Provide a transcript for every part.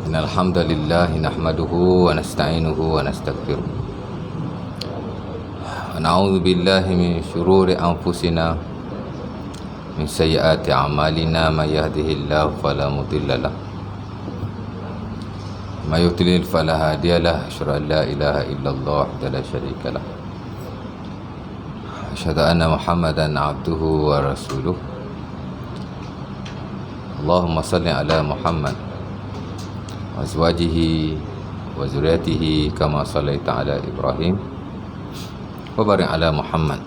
Innal hamdalillah nahmaduhu wa nasta'inuhu wa nastaghfiruh. Wa na'udzu billahi min syururi anfusina min sayyiati a'malina may yahdihillahu fala mudhillalah wa may yudlil fala hadiyalah. Asyhadu an la ilaha illallah wahdahu la syarikalah. Asyhadu anna Muhammadan 'abduhu wa rasuluh. Allahumma salli ala Muhammad wa azwajihi wa zurriyyatihi kama sallaita ala Ibrahim wa barik ala Muhammad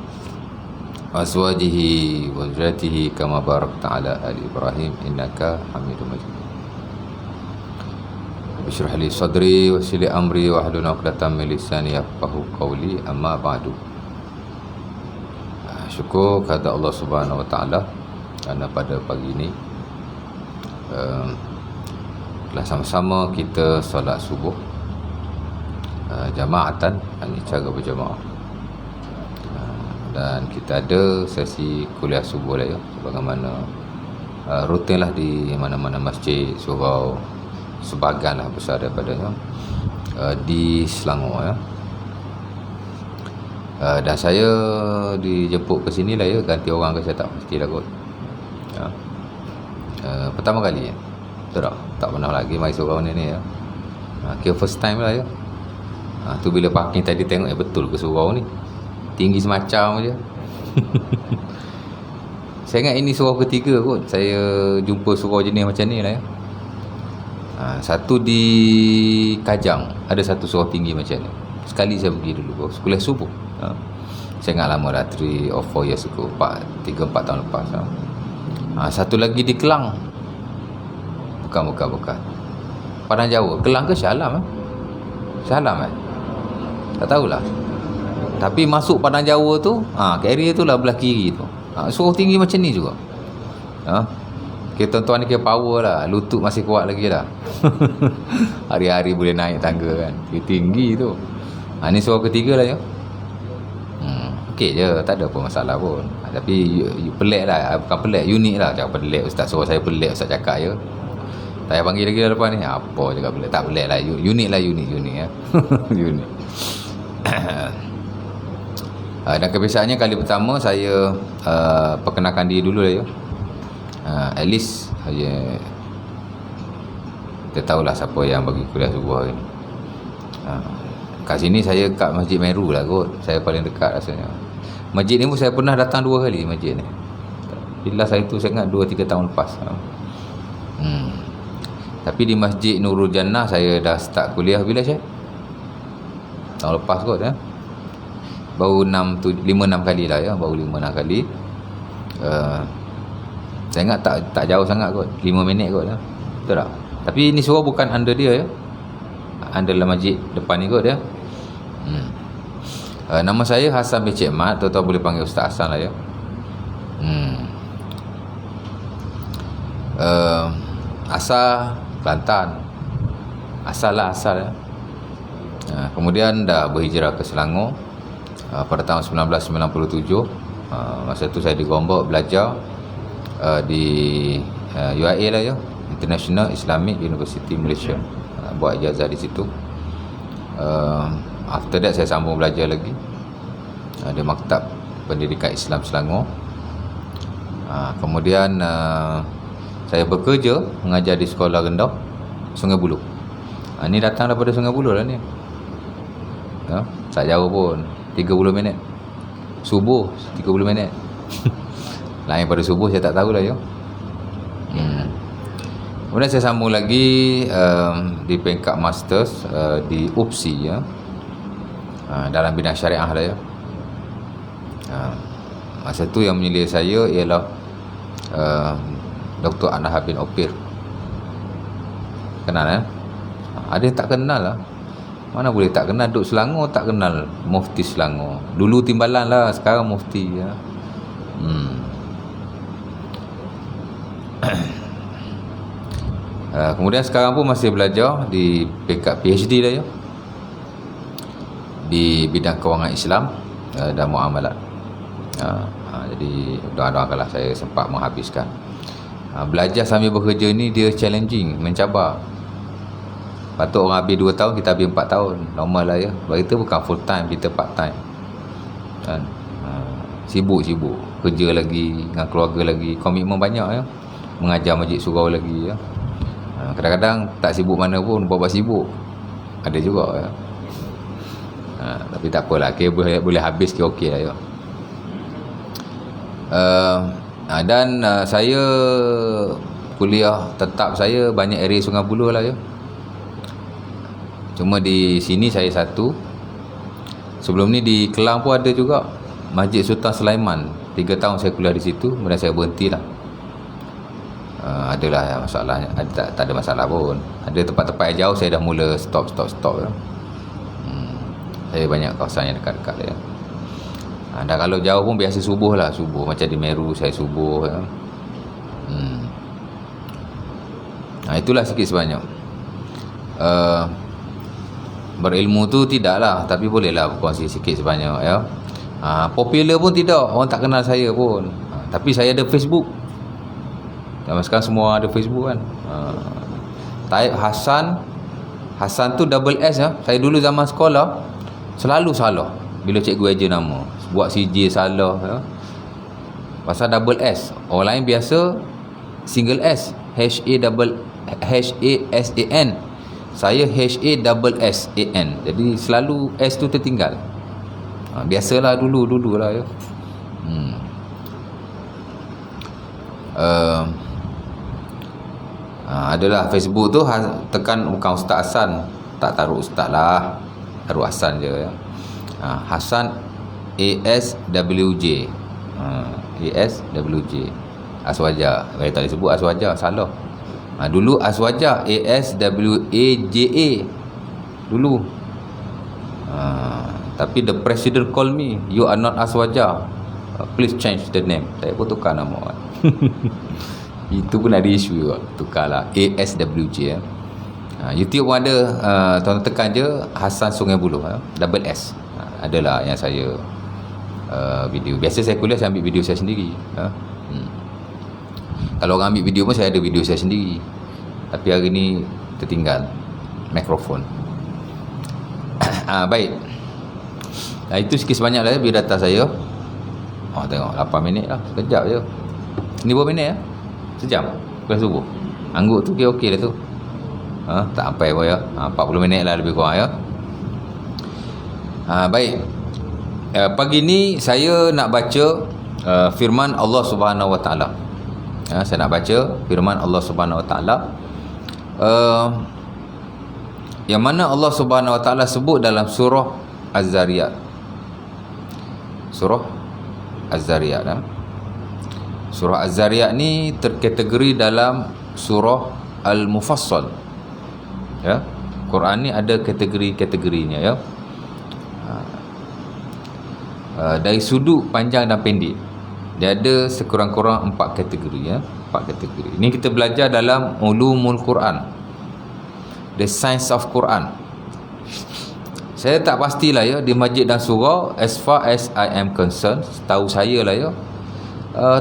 wa azwajihi wa zurriyyatihi kama barakta ala ali Ibrahim innaka Hamidum Majid. Bishrah li sadri wa yassir li amri wa hlul 'uqdatam min lisani yafqahu qawli. Amma ba'du. Syukur kepada Allah Subhanahu wa taala kerana pada pagi ini telah sama-sama kita solat subuh jamaatan, ini cara berjamaah, dan kita ada sesi kuliah subuh lah ya, sebagaimana rutin lah di mana-mana masjid surau sebahagian lah besar daripadanya di Selangor ya. Dan saya dijemput ke sini lah ya, ganti orang ke saya tak pasti lah kot ya. Pertama kali ya, betul tak pernah lagi mai surau ni ya. Kira first time lah ya. Tu bila parking tadi tengok betul ke surau ni tinggi semacam je. Saya ingat ini surau ketiga kot saya jumpa surau jenis macam ni lah ya. Satu di Kajang ada satu surau tinggi macam ni. Sekali saya pergi dulu kuliah subuh. Saya ingat lama dah 3 or 4 years ago, 3-4 tahun lepas. Satu lagi di Kelang. Bukan Padang Jawa. Kelang ke Shah Alam Shah Alam tak tahulah. Tapi masuk Padang Jawa tu, area tu lah belah kiri tu. Surau tinggi macam ni juga. Tuan-tuan ni kira power lah, lutut masih kuat lagi lah. Hari-hari boleh naik tangga kan, dia tinggi tu. Ni surau ketiga lah ya. Okey je, tak ada apa masalah pun. Tapi pelik lah, bukan pelik, unik lah. Cakap pelik, ustaz suruh saya pelik, ustaz cakap je. Tak payah panggil lagi dah lepas ni. Apa cakap pelik, tak pelik lah, unik lah, unik ya. Unik. Dan kebiasaannya kali pertama saya perkenalkan diri dulu lah ya. At least kita tahulah siapa yang bagi kuliah subuh hari ni. Kat sini saya kat Masjid Meru lah kot. Saya paling dekat rasanya. Masjid ni pun saya pernah datang 2 kali masjid ni. Bila saya tu saya ingat 2-3 tahun lepas. Tapi di Masjid Nurul Jannah saya dah start kuliah bila saya? Tahun lepas kot ya. Baru 5-6 kali lah ya. Baru 5-6 kali. Saya ingat tak jauh sangat kot, 5 minit kot ya. Betul tak? Tapi ni surau bukan under dia ya. Under dalam masjid depan ni kot ya. Nama saya Hasan bin Cik Mat, tuan-tuan boleh panggil Ustaz Hasan lah ya. Asal Kelantan. Asal ya. Kemudian dah berhijrah ke Selangor pada tahun 1997. Masa tu saya di Gombak belajar di UIA lah ya, International Islamic University Malaysia. Buat ijazah di situ. After that saya sambung belajar lagi di Maktab Pendidikan Islam Selangor. Kemudian saya bekerja mengajar di sekolah rendah Sungai Buloh. Ni datang daripada Sungai Buloh lah ni ya, tak jauh pun, 30 minit. Subuh 30 minit. Lain pada subuh saya tak tahulah ya. Kemudian saya sambung lagi di peringkat masters di UPSI ya, dalam bidang syariah lah ya. Masa tu yang menilai saya ialah Dr. Anahar bin Opir. Kenal ya? Ada yang tak kenal lah. Mana boleh tak kenal, duduk Selangor tak kenal Mufti Selangor. Dulu Timbalan lah, sekarang Mufti ya. Kemudian sekarang pun masih belajar di peringkat PhD lah ya, di bidang kewangan Islam dan muamalat. Jadi doa-doakanlah saya sempat menghabiskan. Belajar sambil bekerja ni dia challenging, mencabar. Patut orang habis 2 tahun, kita habis 4 tahun. Normal lah ya. Sebab kita bukan full time, kita part time kan. Sibuk-sibuk, kerja lagi, dengan keluarga lagi, komitmen banyak ya. Mengajar masjid surau lagi ya. Kadang-kadang tak sibuk mana pun buat sibuk. Ada juga ya. Tapi tak apalah, boleh habis ke okey lah ya. Dan saya kuliah tetap saya banyak area Sungai Buloh lah ya. Cuma di sini saya satu. Sebelum ni di Kelang pun ada juga Masjid Sultan Sulaiman. 3 tahun saya kuliah di situ, kemudian saya berhenti lah. Adalah masalah, tak ada masalah pun. Ada tempat-tempat yang jauh saya dah mula stop ya. Saya banyak kawasan yang dekat-dekat ya. Dan kalau jauh pun biasa subuh lah. Subuh macam di Meru saya subuh ya. Itulah sikit sebanyak. Berilmu tu tidaklah, tapi bolehlah berkongsi sikit sebanyak ya. Popular pun tidak, orang tak kenal saya pun. Tapi saya ada Facebook. Zaman sekarang semua ada Facebook kan. Taib Hasan tu double S ya. Saya dulu zaman sekolah selalu salah bila cikgu eja nama. Buat CJ salah ya. Pasal double S. Orang lain biasa single S. HASAN. Saya HASSAN. Jadi selalu S tu tertinggal. Biasalah dulu lah ya. Adalah Facebook tu tekan bukan Ustaz Hasan, tak taruh Ustaz lah, taruh Hasan je ya. Hasan ASWJ. ASWJ Aswaja. Saya tak disebut Aswaja, salah. Dulu Aswaja ASWAJA dulu. Tapi the president call me, you are not Aswaja, please change the name. Saya pun tukar nama. Itu pun ada isu juga, tukarlah ASWJ ya. YouTube pun ada, tuan-tuan tekan je Hasan Sungai Buloh ya. Double S. Adalah yang saya video. Biasa saya kuliah saya ambil video saya sendiri ya. Kalau orang ambil video pun saya ada video saya sendiri. Tapi hari ni tertinggal mikrofon. Baik. Itu sikit sebanyak lah ya biodata saya. Tengok 8 minit lah, sekejap je. Ni berapa minit ya? Sejam kelas subuh. Angguk tu okey lah tu. Tak sampai pun ya. 40 minit lah lebih kurang ya. Baik. Pagi ni saya nak baca firman Allah Subhanahu Wa Taala. Saya nak baca firman Allah Subhanahu Wa Taala. Yang mana Allah Subhanahu Wa Taala sebut dalam surah Az-Zariyat. Surah Az-Zariyat Surah Az-Zariyat ni terkategori dalam surah Al-Mufassal ya. Quran ni ada kategori-kategorinya ya. Dari sudut panjang dan pendek dia ada sekurang-kurang 4 kategori ya. 4 kategori. Ini kita belajar dalam Ulumul Quran, the science of Quran. Saya tak pastilah ya di masjid dan surau, as far as I am concerned, tahu saya lah ya,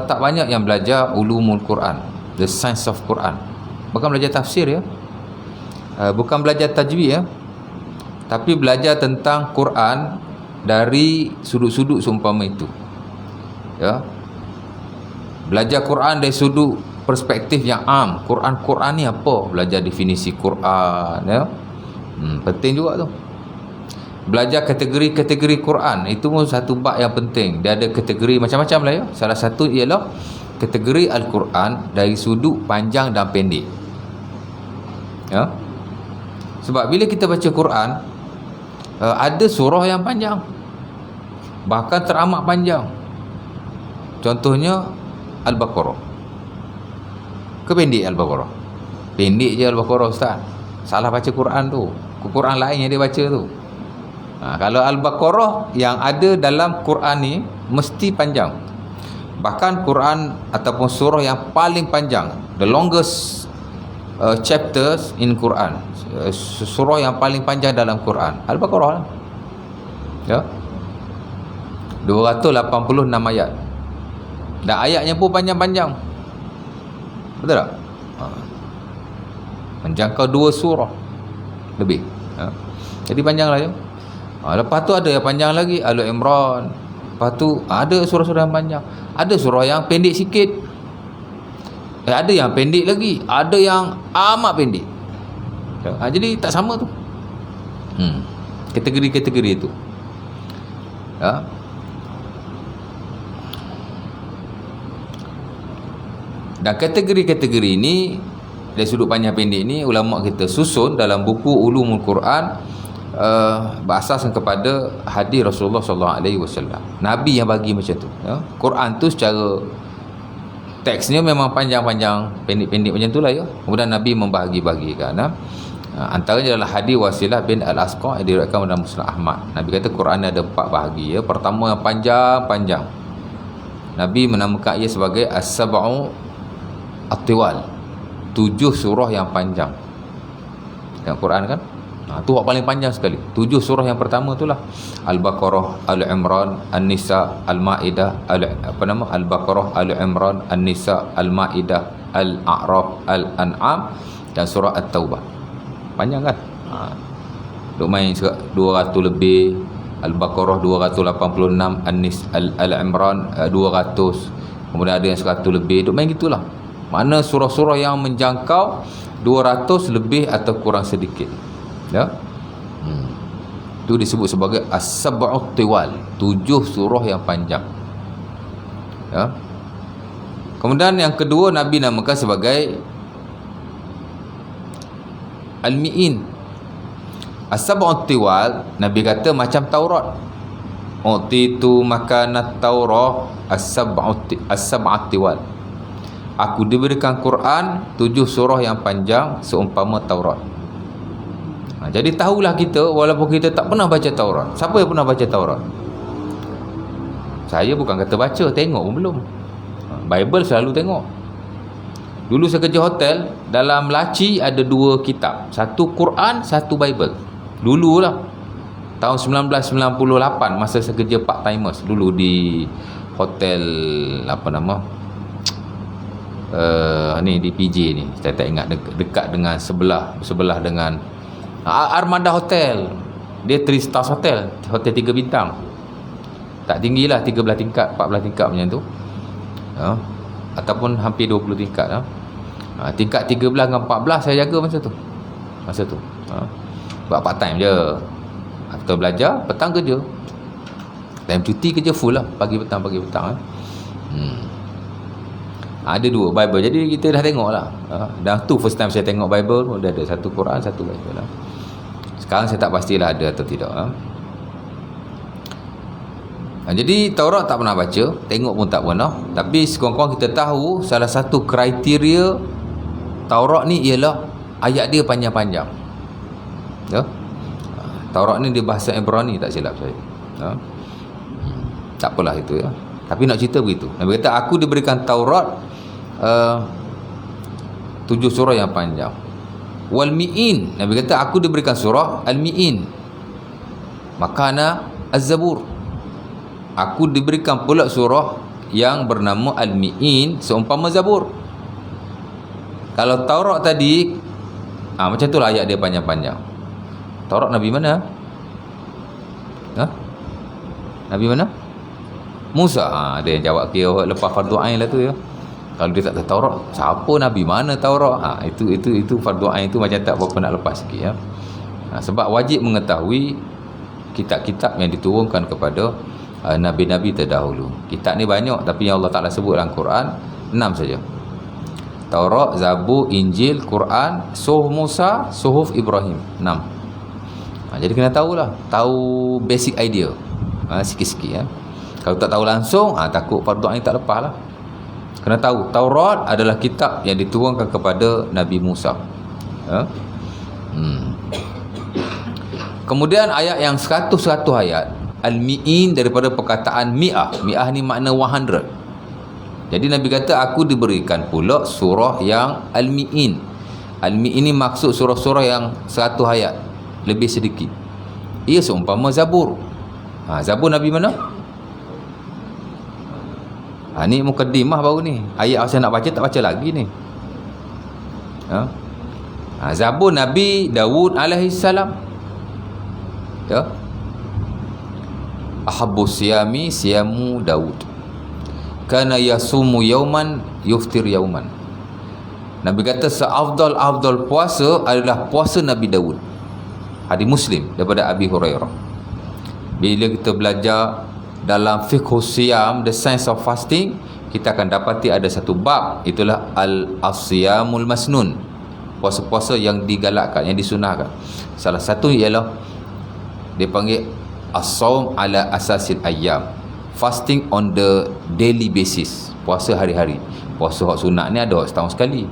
tak banyak yang belajar Ulumul Quran, the science of Quran. Bukan belajar tafsir ya, bukan belajar tajwid ya, tapi belajar tentang Quran dari sudut-sudut seumpama itu ya. Belajar Quran dari sudut perspektif yang am. Quran ni apa? Belajar definisi Quran ya. Penting juga tu. Belajar kategori-kategori Quran, itu pun satu bab yang penting. Dia ada kategori macam-macam lah ya. Salah satu ialah kategori Al-Quran dari sudut panjang dan pendek ya. Sebab bila kita baca Quran, ada surah yang panjang, bahkan teramat panjang. Contohnya Al-Baqarah. Pendek Al-Baqarah. Pendek je Al-Baqarah Ustaz. Salah baca Quran tu. Quran lain yang dia baca tu. Kalau Al-Baqarah yang ada dalam Quran ni mesti panjang. Bahkan Quran ataupun surah yang paling panjang, the longest chapters in Quran, surah yang paling panjang dalam Quran, Al-Baqarah lah ya. 286 ayat. Dan ayatnya pun panjang-panjang. Betul tak? Menjangkau 2 surah. lebih. Jadi panjanglah ya. Lepas tu ada yang panjang lagi, Al-Imran. Lepas tu ada surah-surah yang panjang. Ada surah yang pendek sikit. Ada yang pendek lagi, ada yang amat pendek. Jadi tak sama tu. Kategori-kategori itu. Dan kategori-kategori ini dari sudut panjang pendek ni ulama kita susun dalam buku Ulumul Quran, berasaskan kepada hadis Rasulullah SAW. Nabi yang bagi macam tu. Quran tu secara teksnya memang panjang-panjang, pendek-pendek macam tu lah ya. Kemudian Nabi membahagi-bahagikan. Antaranya adalah hadis Wasilah bin Al-Asqa yang diriwayatkan oleh Musnad Ahmad. Nabi kata Quran ada 4 bahagi ya. Pertama yang panjang-panjang, Nabi menamakan ia sebagai As-Sab'u At-Tiwal, 7 surah yang panjang. Tengok Quran kan, tu yang paling panjang sekali. 7 surah yang pertama itulah Al-Baqarah, Al-Imran, An-Nisa, Al-Maidah, Al-Baqarah, Al-Imran, An-Nisa, Al-Maidah, Al-A'raf, Al-An'am dan surah At-Taubah. Panjang kan? Duk main 200 lebih. Al-Baqarah 286, Al-Imran 200, kemudian ada yang 100 lebih. Duk main gitulah. Mana surah-surah yang menjangkau 200 lebih atau kurang sedikit. Ya. Itu disebut sebagai As-Sab'ut Tiwal, 7 surah yang panjang. Ya. Kemudian yang kedua Nabi namakan sebagai Al-Mi'in. As-Sab'ut Tiwal, Nabi kata macam Taurat. Utitu makanat Taurah As-Sab'ut Tiwal. Aku diberikan Quran 7 surah yang panjang seumpama Taurat. Jadi tahulah kita, walaupun kita tak pernah baca Taurat. Siapa yang pernah baca Taurat? Saya bukan kata baca, tengok pun belum. Bible selalu tengok. Dulu saya kerja hotel, dalam laci ada 2 kitab. Satu Quran, satu Bible. Dululah. Tahun 1998, masa saya kerja part timers dulu di hotel ni di PJ ni. Saya tak ingat, dekat dengan sebelah dengan Armada Hotel. Dia 3 stars hotel, hotel 3 bintang. Tak tinggilah, 13 tingkat, 14 tingkat macam tu. Ataupun hampir 20 tingkat. Tingkat 13 dengan 14 saya jaga masa tu. Buat part time je. After belajar, petang kerja. Time cuti kerja full lah, pagi petang. Ada 2 Bible. Jadi kita dah tengok lah. Dan tu first time saya tengok Bible, dah ada satu Quran, satu Bible lah. Sekarang saya tak pastilah ada atau tidak. Jadi Taurat tak pernah baca, tengok pun tak pernah. Tapi sekurang-kurang kita tahu salah satu kriteria Taurat ni ialah ayat dia panjang-panjang. Ya? Taurat ni dia bahasa Ibrani tak silap saya. Tak apalah itu ya. Tapi nak cerita begitu. Nabi kata aku diberikan Taurat 7 surah yang panjang. Wal Mi'in, Nabi kata aku diberikan surah Al-Mi'in. Makana Az-Zabur. Aku diberikan pula surah yang bernama Al-Mi'in seumpama Zabur. Kalau Taurat tadi macam itulah ayat dia panjang-panjang. Taurat Nabi mana? Nabi mana? Musa. Dia yang jawab kira lepas fardu ain lah tu ya. Kalau dia tak tahu Taurat, siapa Nabi mana Taurat? Itu fardu ain tu macam tak berapa nak lepas sikit ya. Sebab wajib mengetahui kitab-kitab yang diturunkan kepada nabi-nabi terdahulu. Kitab ni banyak, tapi yang Allah Ta'ala sebut dalam Quran 6 saja. Taurat, Zabur, Injil, Quran, Suhuf Musa, Suhuf Ibrahim. 6. Jadi kena tahulah, tahu basic idea. Sikit-sikit ya. Kalau tak tahu langsung, takut fardu ain tak lepas lah. Kena tahu Taurat adalah kitab yang diturunkan kepada Nabi Musa. Kemudian ayat yang 100 ayat Al-Mi'in daripada perkataan mi'ah. Mi'ah ni makna 100. Jadi Nabi kata aku diberikan pula surah yang Al-Mi'in. Al-Mi'in ni maksud surah-surah yang 100 ayat, lebih sedikit. Ia seumpama Zabur. Zabur Nabi mana? Ni mukaddimah baru ni. Ayat saya nak baca tak baca lagi ni. Zabur Nabi Dawud alaihi salam. Ya. Ahabbu siyami siyamu Dawud. Kana yasumu yauman yuftir yauman. Nabi kata seafdal-afdal puasa adalah puasa Nabi Dawud. Hadis Muslim daripada Abi Hurairah. Bila kita belajar dalam fiqh siyam, the science of fasting, kita akan dapati ada satu bab, itulah al-siyamul masnun, puasa-puasa yang digalakkan, yang disunahkan. Salah satu ialah dia panggil as-saum ala asasil ayyam, fasting on the daily basis, puasa hari-hari. Puasa hak sunat ni ada hak setahun sekali,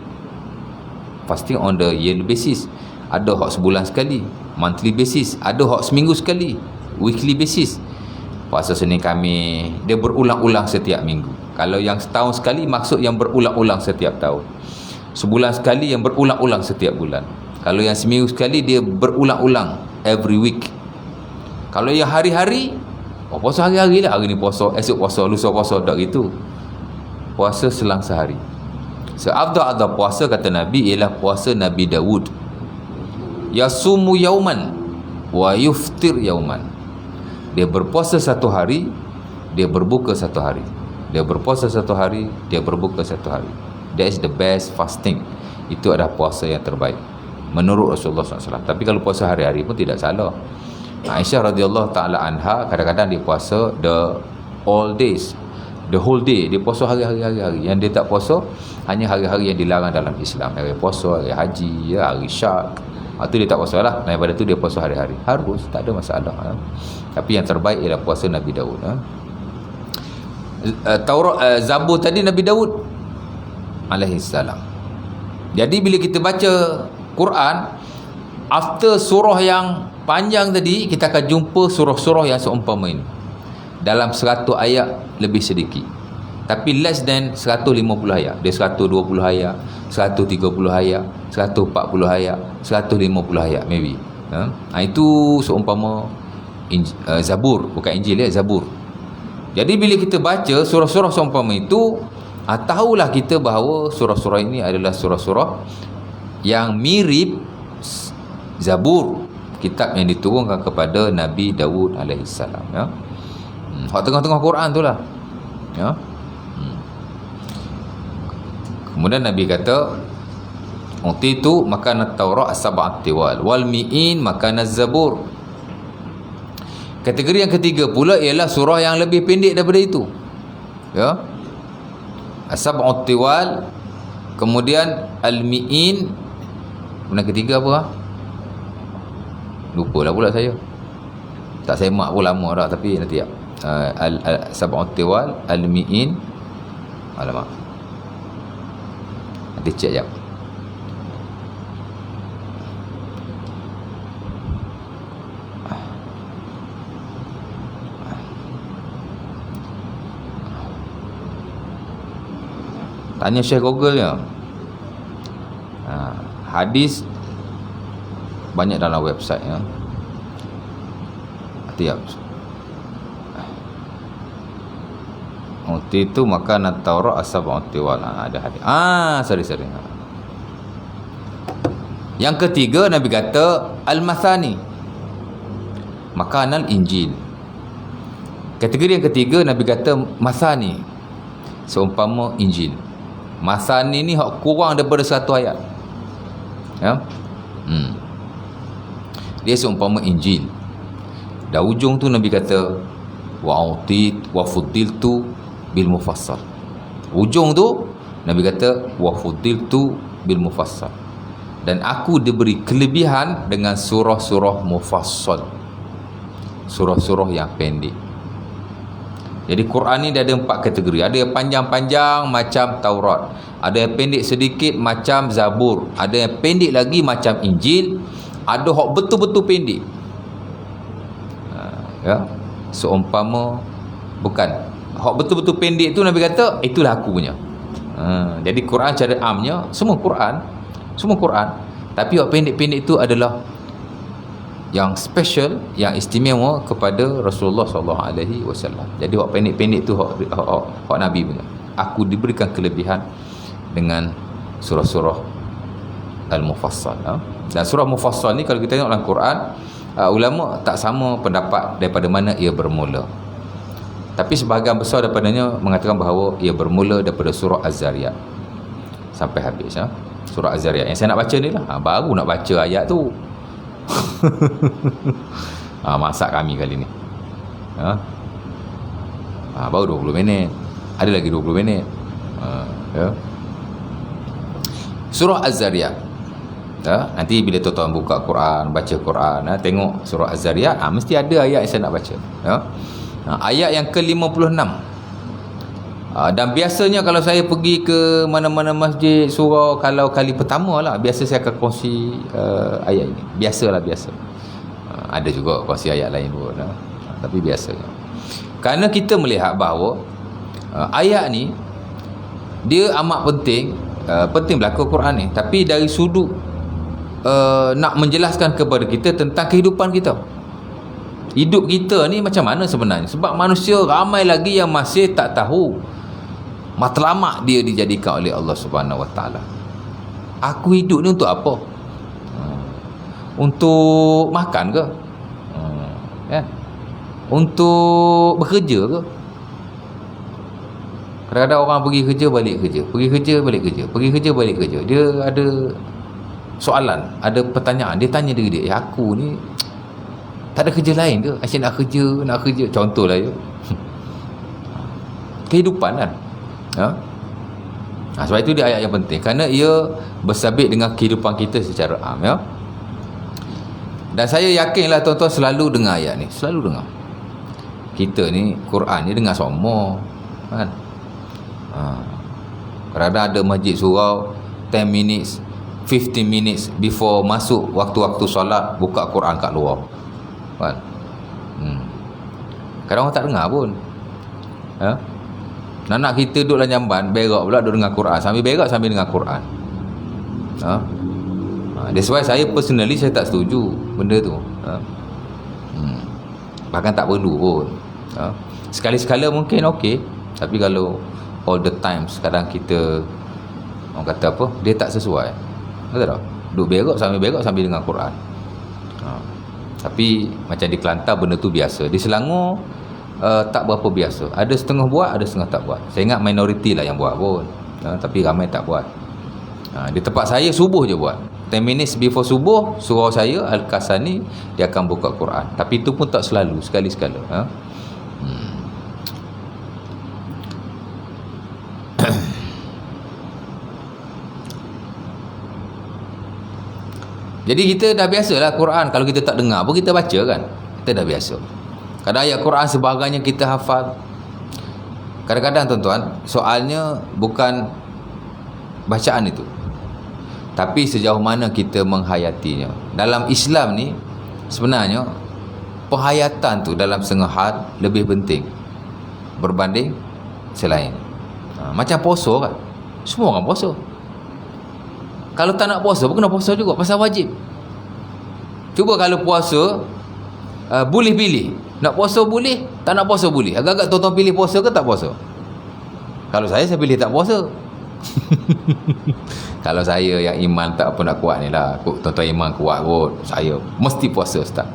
fasting on the yearly basis, ada hak sebulan sekali, monthly basis, ada hak seminggu sekali, weekly basis. Puasa Senin Khamis dia berulang-ulang setiap minggu. Kalau yang setahun sekali, maksud yang berulang-ulang setiap tahun. Sebulan sekali, yang berulang-ulang setiap bulan. Kalau yang seminggu sekali, dia berulang-ulang every week. Kalau yang hari-hari, puasa hari-hari lah. Hari ni puasa, esok puasa, lusa puasa, tak gitu. Puasa selang sehari. Seafdal-afdal puasa, kata Nabi, ialah puasa Nabi Dawud. Yasumu yauman wa yuftir yauman. Dia berpuasa satu hari, dia berbuka satu hari. Dia berpuasa satu hari, dia berbuka satu hari. That is the best fasting. Itu adalah puasa yang terbaik menurut Rasulullah SAW. Tapi kalau puasa hari-hari pun tidak salah. Aisyah radhiyallahu ta'ala anha kadang-kadang dia puasa the all days, the whole day. Dia puasa hari-hari. Yang dia tak puasa hanya hari-hari yang dilarang dalam Islam. Hari puasa, hari haji, ya, hari syak. Itu dia tak puasa lah. Daripada tu dia puasa hari-hari. Harus, tak ada masalah. Tapi yang terbaik ialah puasa Nabi Daud. Taurat, Zabur tadi Nabi Daud alaihi salam. Jadi bila kita baca Quran, after surah yang panjang tadi, kita akan jumpa surah-surah yang seumpama ini dalam 100 ayat lebih sedikit, tapi less than 150 ayat. Dia 120 ayat, 130 ayat, 140 ayat, 150 ayat maybe. Itu seumpama Zabur, bukan Injil ya, Zabur. Jadi bila kita baca surah-surah seumpama itu, tahulah kita bahawa surah-surah ini adalah surah-surah yang mirip Zabur, kitab yang diturunkan kepada Nabi Dawud alaihissalam, ya. Hak tengah-tengah Quran tu lah, ya. Kemudian Nabi kata, utitu makan at-Taurat as-sab'at tiwal wal mi'in makan az-Zabur. Kategori yang ketiga pula ialah surah yang lebih pendek daripada itu, ya. As-sab'at tiwal, kemudian al-mi'in. Kemudian ketiga apa? Lupalah pula saya. Tak semak pun lama dah, tapi nanti ya. Al-sab'at tiwal, al-mi'in. Alamak. Nanti cek jap. Tanya Syekh Google ya. Hadis banyak dalam website ya. Tiap. Itu makan at-Taurat as-sab'at tiwal. Ada hadis. Sorry. Yang ketiga Nabi kata al-mathani, makanan Injil. Kategori yang ketiga Nabi kata mathani, seumpama Injil. Mathani ni hak kurang daripada satu ayat, ya. Dia seumpama Injil. Dah ujung tu Nabi kata wa fuddiltu bil mufassal. Ujung tu Nabi kata wa fuddiltu bil mufassal, dan aku diberi kelebihan dengan surah-surah mufassal, surah-surah yang pendek. Jadi Quran ni dia ada 4 kategori. Ada yang panjang-panjang macam Taurat, ada yang pendek sedikit macam Zabur, ada yang pendek lagi macam Injil, ada hak betul-betul pendek, ya. Seumpama, bukan hak betul-betul pendek tu Nabi kata itulah aku punya. Jadi Quran cara amnya semua Quran, tapi hak pendek-pendek tu adalah yang special, yang istimewa kepada Rasulullah SAW. Jadi hak pendek-pendek tu hak Nabi punya. Aku diberikan kelebihan dengan surah-surah Al-Mufassal. Dan surah Mufassal ni kalau kita tengok dalam Quran, ulama tak sama pendapat daripada mana ia bermula. Tapi sebahagian besar daripadanya mengatakan bahawa ia bermula daripada surah Az-Zariyat sampai habis. Surah Az-Zariyat yang saya nak baca ni lah. Baru nak baca ayat tu. Masak kami kali ni. Baru 20 minit. Ada lagi 20 minit. Ya. Surah Az-Zariyat. Nanti bila tuan-tuan buka Quran, baca Quran, tengok surah Az-Zariyat, mesti ada ayat yang saya nak baca. Ayat yang ke-56. Dan biasanya kalau saya pergi ke mana-mana masjid, surau, kalau kali pertama lah, biasa saya akan kongsi ayat ini. Biasalah, biasa. Ada juga kongsi ayat lain pun. Tapi biasanya. Kerana kita melihat bahawa ayat ni, dia amat penting. Penting berlaku Quran ni. Tapi dari sudut nak menjelaskan kepada kita tentang kehidupan kita. Hidup kita ni macam mana sebenarnya. Sebab manusia ramai lagi yang masih tak tahu matlamat dia dijadikan oleh Allah Subhanahu Wa Taala. Aku hidup ni untuk apa? Untuk makan ke? Ya. Untuk bekerja ke? Kadang-kadang orang pergi kerja balik kerja, pergi kerja balik kerja, pergi kerja balik kerja. Dia ada soalan, ada pertanyaan. Dia tanya diri dia, aku ni tak ada kerja lain ke? Asyik nak kerja. Contohlah ya. Kehidupan kan. Sebab itu dia ayat yang penting. Kerana ia bersabit dengan kehidupan kita secara am. Ya? Dan saya yakinlah tuan-tuan selalu dengar ayat ni. Selalu dengar. Kita ni, Quran ni dengar semua. Kan? Kadang-kadang ada masjid surau 10 minutes 15 minutes before masuk waktu-waktu solat, buka Quran kat luar. Kan? Kadang orang tak dengar pun. Nak kita duduk dalam jamban, berak pula duduk dengar Quran. Sambil berak sambil dengar Quran. That's why saya personally saya tak setuju benda tu. Bahkan tak perlu pun. Sekali-sekala mungkin okey. Tapi kalau all the times, kadang kita orang kata apa, dia tak sesuai. Betul tak? Duduk berak sambil dengar Quran. Tapi macam di Kelantan benda tu biasa. Di Selangor tak berapa biasa. Ada setengah buat, ada setengah tak buat. Saya ingat minoriti lah yang buat pun. Tapi ramai tak buat. Di tempat saya subuh je buat. 10 minutes before subuh, surau saya Al-Kasani, dia akan buka Quran. Tapi itu pun tak selalu, sekali-sekala. Jadi kita dah biasalah Quran. Kalau kita tak dengar pun kita baca kan. Kita dah biasa. Kadang ayat Quran sebagainya kita hafal. Kadang-kadang tuan-tuan, soalnya bukan bacaan itu, tapi sejauh mana kita menghayatinya. Dalam Islam ni sebenarnya penghayatan tu dalam setengah hal lebih penting berbanding selain. Macam puasa kan. Semua orang puasa. Kalau tak nak puasa pun kena puasa juga, pasal wajib. Cuba kalau puasa boleh pilih, nak puasa boleh, tak nak puasa boleh. Agak-agak tuan-tuan pilih puasa ke tak puasa? Kalau saya pilih tak puasa. Kalau saya yang iman tak apa nak kuat ni lah, tuan-tuan iman kuat kot, saya mesti puasa Ustaz.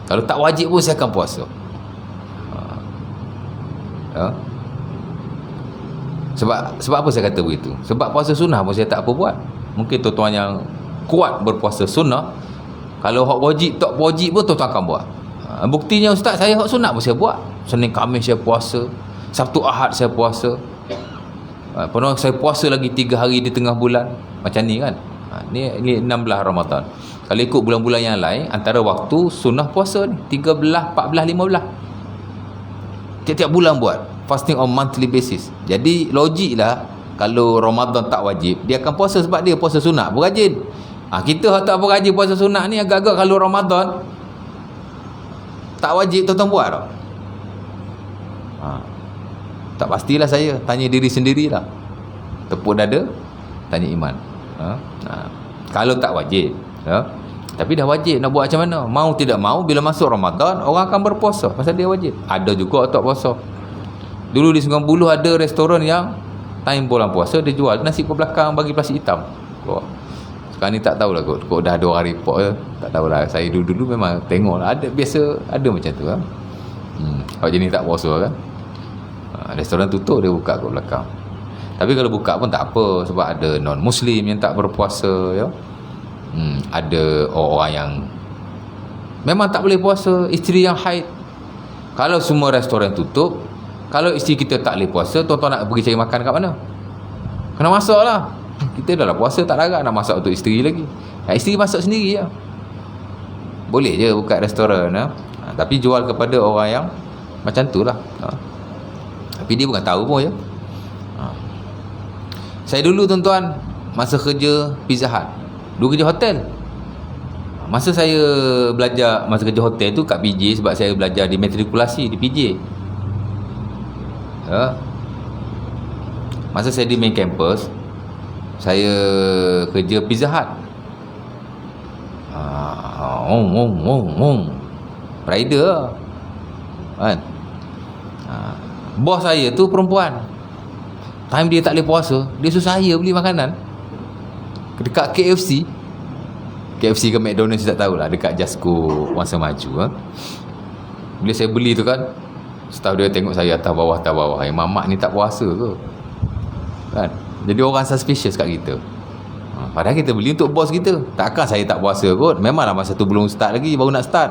Kalau tak wajib pun saya akan puasa. Sebab apa saya kata begitu? Sebab puasa sunnah pun saya tak apa buat. Mungkin tuan-tuan yang kuat berpuasa sunnah, kalau hak wajib tak wajib pun tuan-tuan akan buat. Buktinya Ustaz, saya hak sunat pun saya buat. Senin Khamis saya puasa, Sabtu Ahad saya puasa. Pernah saya puasa lagi 3 hari di tengah bulan. Macam ni kan. Ni 16 Ramadan. Kalau ikut bulan-bulan yang lain, antara waktu sunnah puasa ni 13, 14, 15. Tiap-tiap bulan buat fasting on monthly basis. Jadi logik lah, kalau Ramadan tak wajib, dia akan puasa sebab dia puasa sunat, berajin. Kita tak berajin puasa sunat ni, agak-agak kalau Ramadan tak wajib tuan-tuan buat tak? Tak pastilah, saya tanya diri sendirilah. Tepuk dada, tanya iman. Kalau tak wajib, tapi dah wajib, nak buat macam mana? Mau tidak mau, bila masuk Ramadan, orang akan berpuasa pasal dia wajib. Ada juga tak puasa. Dulu di Sungai Buloh ada restoran yang time bulan puasa dia jual nasi ke belakang bagi plastik hitam. Sekarang ni tak tahulah kot dah ada orang report ke, tak tahulah. Saya dulu memang tengok lah, ada, biasa ada macam tu kan. Kalau jenis tak puasa kan, restoran tutup, dia buka kat belakang. Tapi kalau buka pun tak apa, sebab ada non-Muslim yang tak berpuasa ya. Ada orang yang memang tak boleh puasa, isteri yang haid. Kalau semua restoran tutup, kalau isteri kita tak boleh puasa, tuan-tuan nak pergi cari makan kat mana? Kena masak lah. Kita dah lah puasa, tak larat nak masak untuk isteri lagi. Isteri masak sendiri lah. Boleh je buka restoran ya. Tapi jual kepada orang yang macam tu lah. Tapi dia bukan tahu pun ya. Saya dulu tuan-tuan, masa kerja Pizza Hut, dulu kerja hotel. Masa saya belajar, masa kerja hotel tu kat PJ, sebab saya belajar di matrikulasi di PJ ya. Masa saya di main campus, saya kerja Pizza Hut. Rider kan. Bos saya tu perempuan. Time dia tak boleh puasa, dia suruh saya beli makanan dekat KFC ke McDonald's, tak tahulah, dekat Jasco Wangsa Maju ha? Bila saya beli tu kan, setahu dia tengok saya atas bawah, mamak ni tak puasa ke kan. Jadi orang suspicious kat kita. Padahal kita beli untuk bos kita. Takkan saya tak puasa kot. Memanglah masa tu belum start lagi, baru nak start.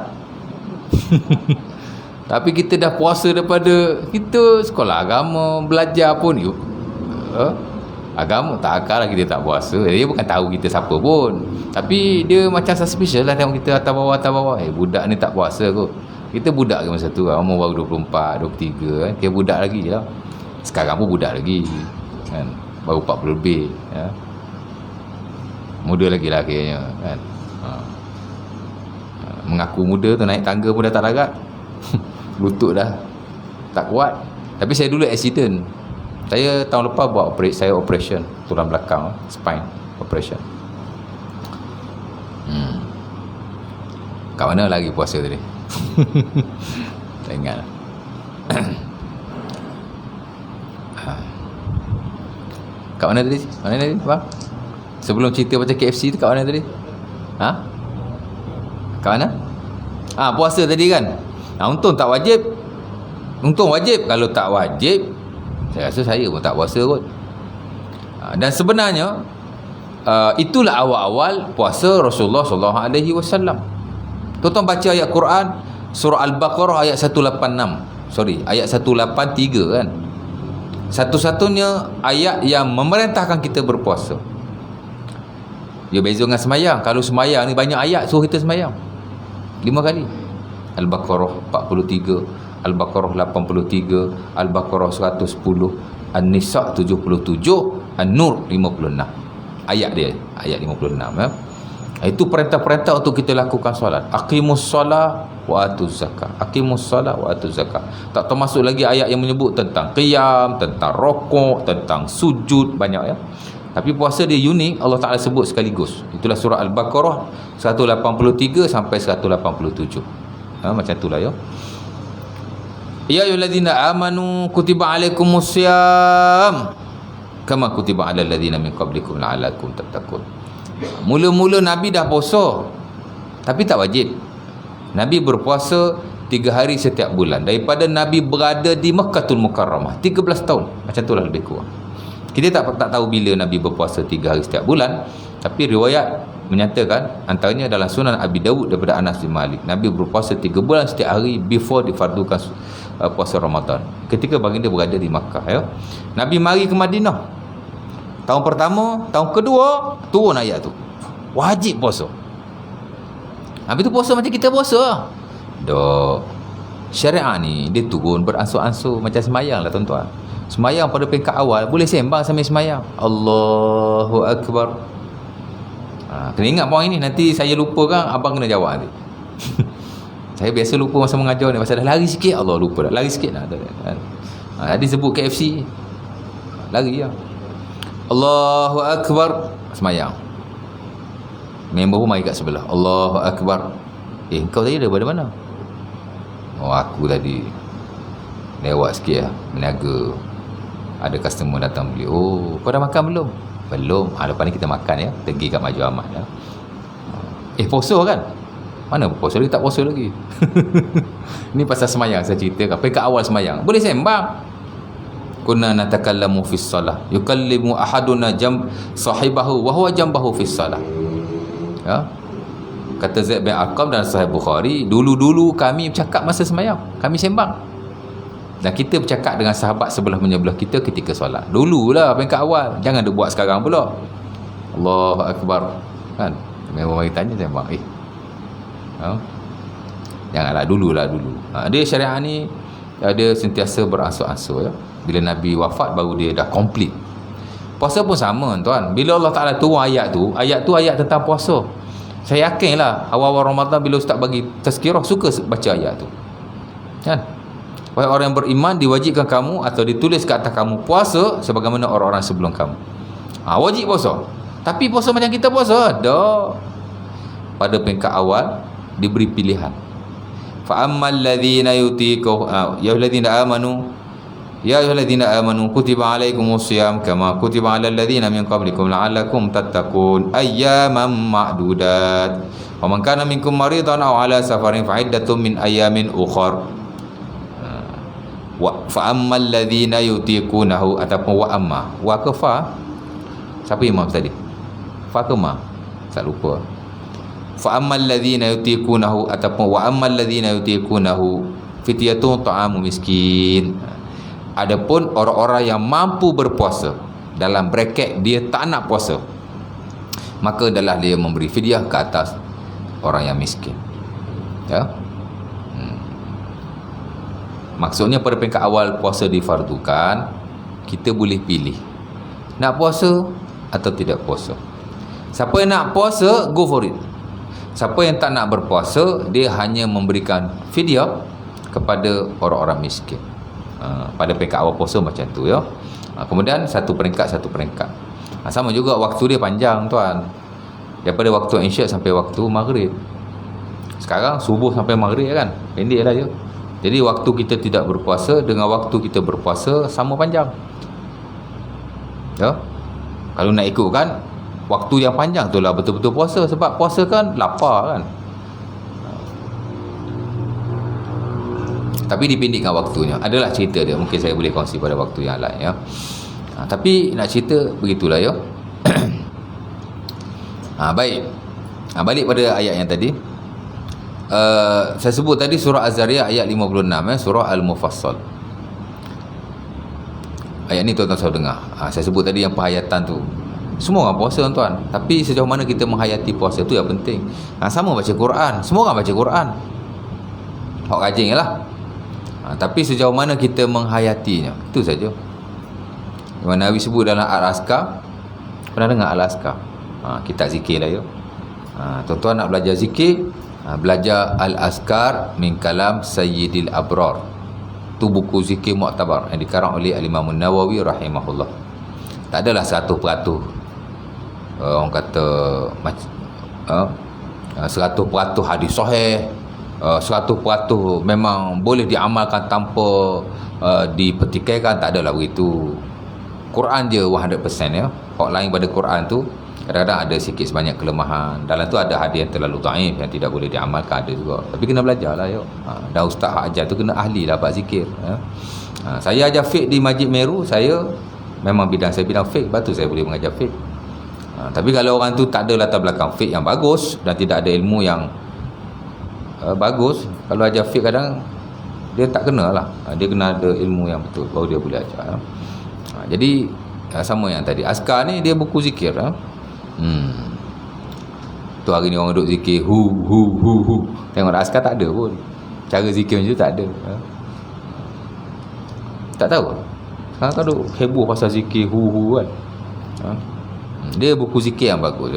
Tapi kita dah puasa daripada kita sekolah agama, belajar pun agama, tak akallah kita tak puasa. Dia bukan tahu kita siapa pun, tapi dia macam suspicious lah tengok kita atas bawah. Budak ni tak puasa kot. Kita budak ke masa tu lah, umur baru 24, 23 kan. Kita budak lagi je lah. Sekarang pun budak lagi kan, baru 40 lebih ya. Muda lagi lah kayaknya kan. Mengaku muda tu, naik tangga pun dah tak larat. Lutut dah tak kuat. Tapi saya dulu accident. Saya tahun lepas buat operation tulang belakang, spine operation. Kat mana lagi puasa tadi? Tak ingat. Kat mana tadi? Mana tadi? Apa? Sebelum cerita pasal KFC tu kat mana tadi? Kat mana? Puasa tadi kan. Untung tak wajib. Untung wajib. Kalau tak wajib, saya rasa saya pun tak puasa kot. Dan sebenarnya itulah awal-awal puasa Rasulullah SAW. Tuan-tuan baca ayat Quran surah Al-Baqarah ayat 186. Ayat 183 kan. Satu-satunya ayat yang memerintahkan kita berpuasa. Dia beza dengan semayang. Kalau semayang ni banyak ayat suruh kita semayang 5 kali. Al-Baqarah 43, Al-Baqarah 83, Al-Baqarah 110, An-Nisa 77, An-Nur 56. Ayat dia, ayat 56 ya. Itu perintah-perintah untuk kita lakukan solat. Aqimus solat wa atuz zakat. Aqimus solat wa atuz zakat. Tak termasuk lagi ayat yang menyebut tentang qiyam, tentang rokok, tentang sujud, banyak ya. Tapi puasa dia unik, Allah Ta'ala sebut sekaligus. Itulah surah Al-Baqarah 183 sampai 187. Macam itulah ya. Ya ayyuhallazina amanu kutiba alaikumusiyam kama kutiba alal ladzina min qablikum la'allakum tattaqun. Mula-mula Nabi dah puasa, tapi tak wajib. Nabi berpuasa 3 hari setiap bulan. Daripada Nabi berada di Makkahul Mukarramah 13 tahun. Macam itulah lebih kurang. Kita tak tahu bila Nabi berpuasa 3 hari setiap bulan, tapi riwayat menyatakan antaranya dalam Sunan Abi Dawud daripada Anas bin Malik, Nabi berpuasa 3 bulan setiap hari before difardukan puasa Ramadan, ketika baginda berada di Makkah ya. Nabi mari ke Madinah tahun pertama, tahun kedua turun ayat tu wajib puasa. Nabi tu puasa macam kita puasa. Dok, syariat ni dia turun beransur-ansur macam semayang lah tuan-tuan. Semayang pada peringkat awal boleh sembang sambil semayang Allahu Akbar. Kena ingat poin ni, nanti saya lupa kan, abang kena jawab nanti. Saya biasa lupa masa mengajar ni, pasal dah lari sikit Allah lupa dah, lari sikit lah. Tadi sebut KFC lari lah. Allahu Akbar, semayang. Member pun mari kat sebelah, Allahu Akbar. Kau tadi daripada mana? Aku tadi lewat sikit lah, meniaga, ada customer datang beli. Kau dah makan belum? Belum. Lepas ni kita makan ya, pergi kat Maju Ahmad ya. Puasa kan? Mana puasa lagi? Tak puasa lagi. Ni pasal semayang saya cerita. Kat awal semayang boleh sembang. Kunna natakallamu fis salah yukallimu ahaduna jam sahibahu wa huwa jambahu fis salah. Ya. Kata Zaid bin Arqam dan Sahih Bukhari, dulu-dulu kami bercakap masa semayang, kami sembang. Dan kita bercakap dengan sahabat sebelah menyebelah kita ketika solat. Dululah peringkat awal. Jangan duk buat sekarang pula. Allahu Akbar. Kan? Memang mari tanya sembang. Janganlah dulu. Dia syariat ni dia sentiasa beransur-ansur ya. Bila Nabi wafat baru dia dah complete. Puasa pun sama tuan. Bila Allah Ta'ala turun ayat tu ayat tentang puasa. Saya yakinlah awal-awal Ramadan bila Ustaz bagi tazkirah suka baca ayat tu. Kan? Wahai orang yang beriman, diwajibkan kamu atau ditulis ke atas kamu puasa sebagaimana orang-orang sebelum kamu. Wajib puasa. Tapi puasa macam kita puasa? Tak. Pada peringkat awal diberi pilihan. Fa ammal ladzina yutiqu ya ayyuhalladzina amanu kutiba alaikumusiyam kama kutiba alal ladzina min qablikum la'allakum tattaqun ayyaman ma'dudat. Wa man kana minkum maridan aw ala safarin fa iddatun min ayyamin ukhra. Fa ammal ladzina yutiqunahu ataupun wa amma. Wa ke fa? Siapa imam tadi? Fa ke ma? Tak lupa. Fa ammal ladzina yutiqunahu ataupun wa ammal ladzina yutiqunahu fityatun ta'amu miskin. Adapun orang-orang yang mampu berpuasa, dalam bracket dia tak nak puasa, maka adalah dia memberi fidyah ke atas orang yang miskin. Ya. Maksudnya pada peringkat awal puasa difardukan, kita boleh pilih nak puasa atau tidak puasa. Siapa yang nak puasa, go for it. Siapa yang tak nak berpuasa, dia hanya memberikan fidyah kepada orang-orang miskin. Pada peringkat awal puasa macam tu ya. Kemudian satu peringkat. Sama juga waktu dia panjang tuan. Daripada waktu isyak sampai waktu maghrib. Sekarang subuh sampai maghrib kan, pendek lah je. Jadi waktu kita tidak berpuasa dengan waktu kita berpuasa sama panjang. Ya. Kalau nak ikutkan, waktu yang panjang tu lah betul-betul puasa. Sebab puasa kan lapar kan. Tapi dipendekkan waktunya. Adalah cerita dia. Mungkin saya boleh kongsi pada waktu yang lain ya. Tapi nak cerita begitulah ya. Baik. Balik pada ayat yang tadi. Saya sebut tadi surah Az-Zariyat ayat 56 surah Al-Mufassal. Ayat ni tuan-tuan selalu dengar. Saya sebut tadi yang penghayatan tu. Semua orang puasa tuan. Tapi sejauh mana kita menghayati puasa tu yang penting. Sama baca Quran. Semua orang baca Quran. Hak rajin lah. Tapi sejauh mana kita menghayatinya, itu saja. Yang Nabi sebut dalam Al-Askar. Pernah dengar Al-Askar? Kitab zikir lah ya. Tuan-tuan nak belajar zikir, belajar Al-Askar min kalam Sayyidil Abrar. Tu buku zikir mu'tabar yang dikarang oleh Al-Imam Nawawi rahimahullah. Tak adalah 100% orang kata 100% hadis sahih, 100% memang boleh diamalkan tanpa dipertikaikan. Tak adalah begitu. Quran je 100% ya. Hak lain pada Quran tu kadang-kadang ada sikit sebanyak kelemahan. Dalam tu ada hadis yang terlalu dhaif yang tidak boleh diamalkan, ada juga. Tapi kena belajar lah yuk. Dan ustaz hak ajar tu kena ahli lah bab zikir ya. Saya ajar fiqh di Masjid Meru. Saya memang bidang saya bidang fiqh, lepas tu saya boleh mengajar fiqh. Tapi kalau orang tu tak ada latar belakang fiqh yang bagus dan tidak ada ilmu yang bagus, kalau ajar fiqh kadang dia tak kena lah. Dia kena ada ilmu yang betul baru dia boleh ajar. Jadi sama yang tadi Askar ni dia buku zikir tu hari ni orang duduk zikir hu. Tengok Askar tak ada pun. Cara zikir macam tu tak ada. Tak tahu. Sekarang kan duduk heboh pasal zikir hu kan. Dia buku zikir yang bagus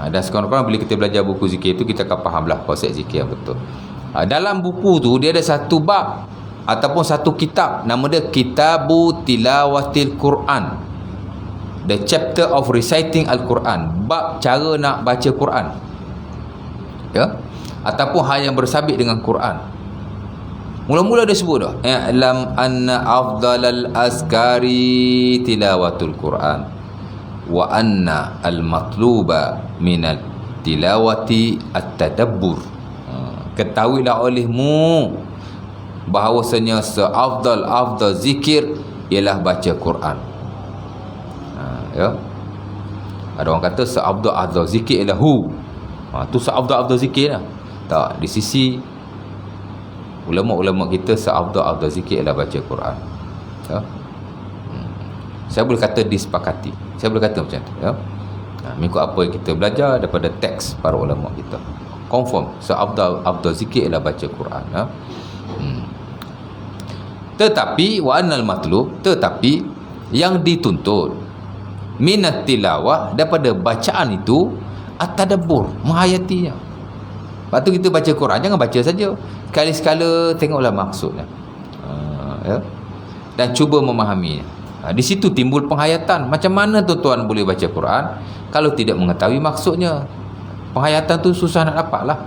dan sekarang-sekarang bila kita belajar buku zikir tu, kita akan fahamlah konsep zikir yang betul. Dalam buku tu dia ada satu bab ataupun satu kitab, nama dia Kitabu Tilawatil Quran, the chapter of reciting Al-Quran, bab cara nak baca Quran ya, ataupun hal yang bersabit dengan Quran. Mula-mula dia sebut dah, i'lam anna afdalal azkari tilawatul Quran wa anna al-matluba minat tilawati at-tadabbur. Ketahuilah olehmu bahawasanya seafdal zikir ialah baca Quran. Ya. Ada orang kata seafdal zikir ialah tu seafdal zikir lah. Tak, di sisi ulama-ulama kita seafdal zikir ialah baca Quran. Ya. Saya boleh kata disepakati. Saya boleh kata macam tu, ya. Mengikut apa yang kita belajar daripada teks para ulama kita. Confirm seafdal zikir ialah baca Quran, ya. Tetapi wa annal matlub, tetapi yang dituntut minat tilawah daripada bacaan itu at-tadabbur, menghayatinya. Lepas tu kita baca Quran jangan baca saja. Sekali-sekala tengoklah maksudnya. Ya. Dan cuba memahaminya. Di situ timbul penghayatan. Macam mana tuan-tuan boleh baca Quran kalau tidak mengetahui maksudnya? Penghayatan tu susah nak dapat lah.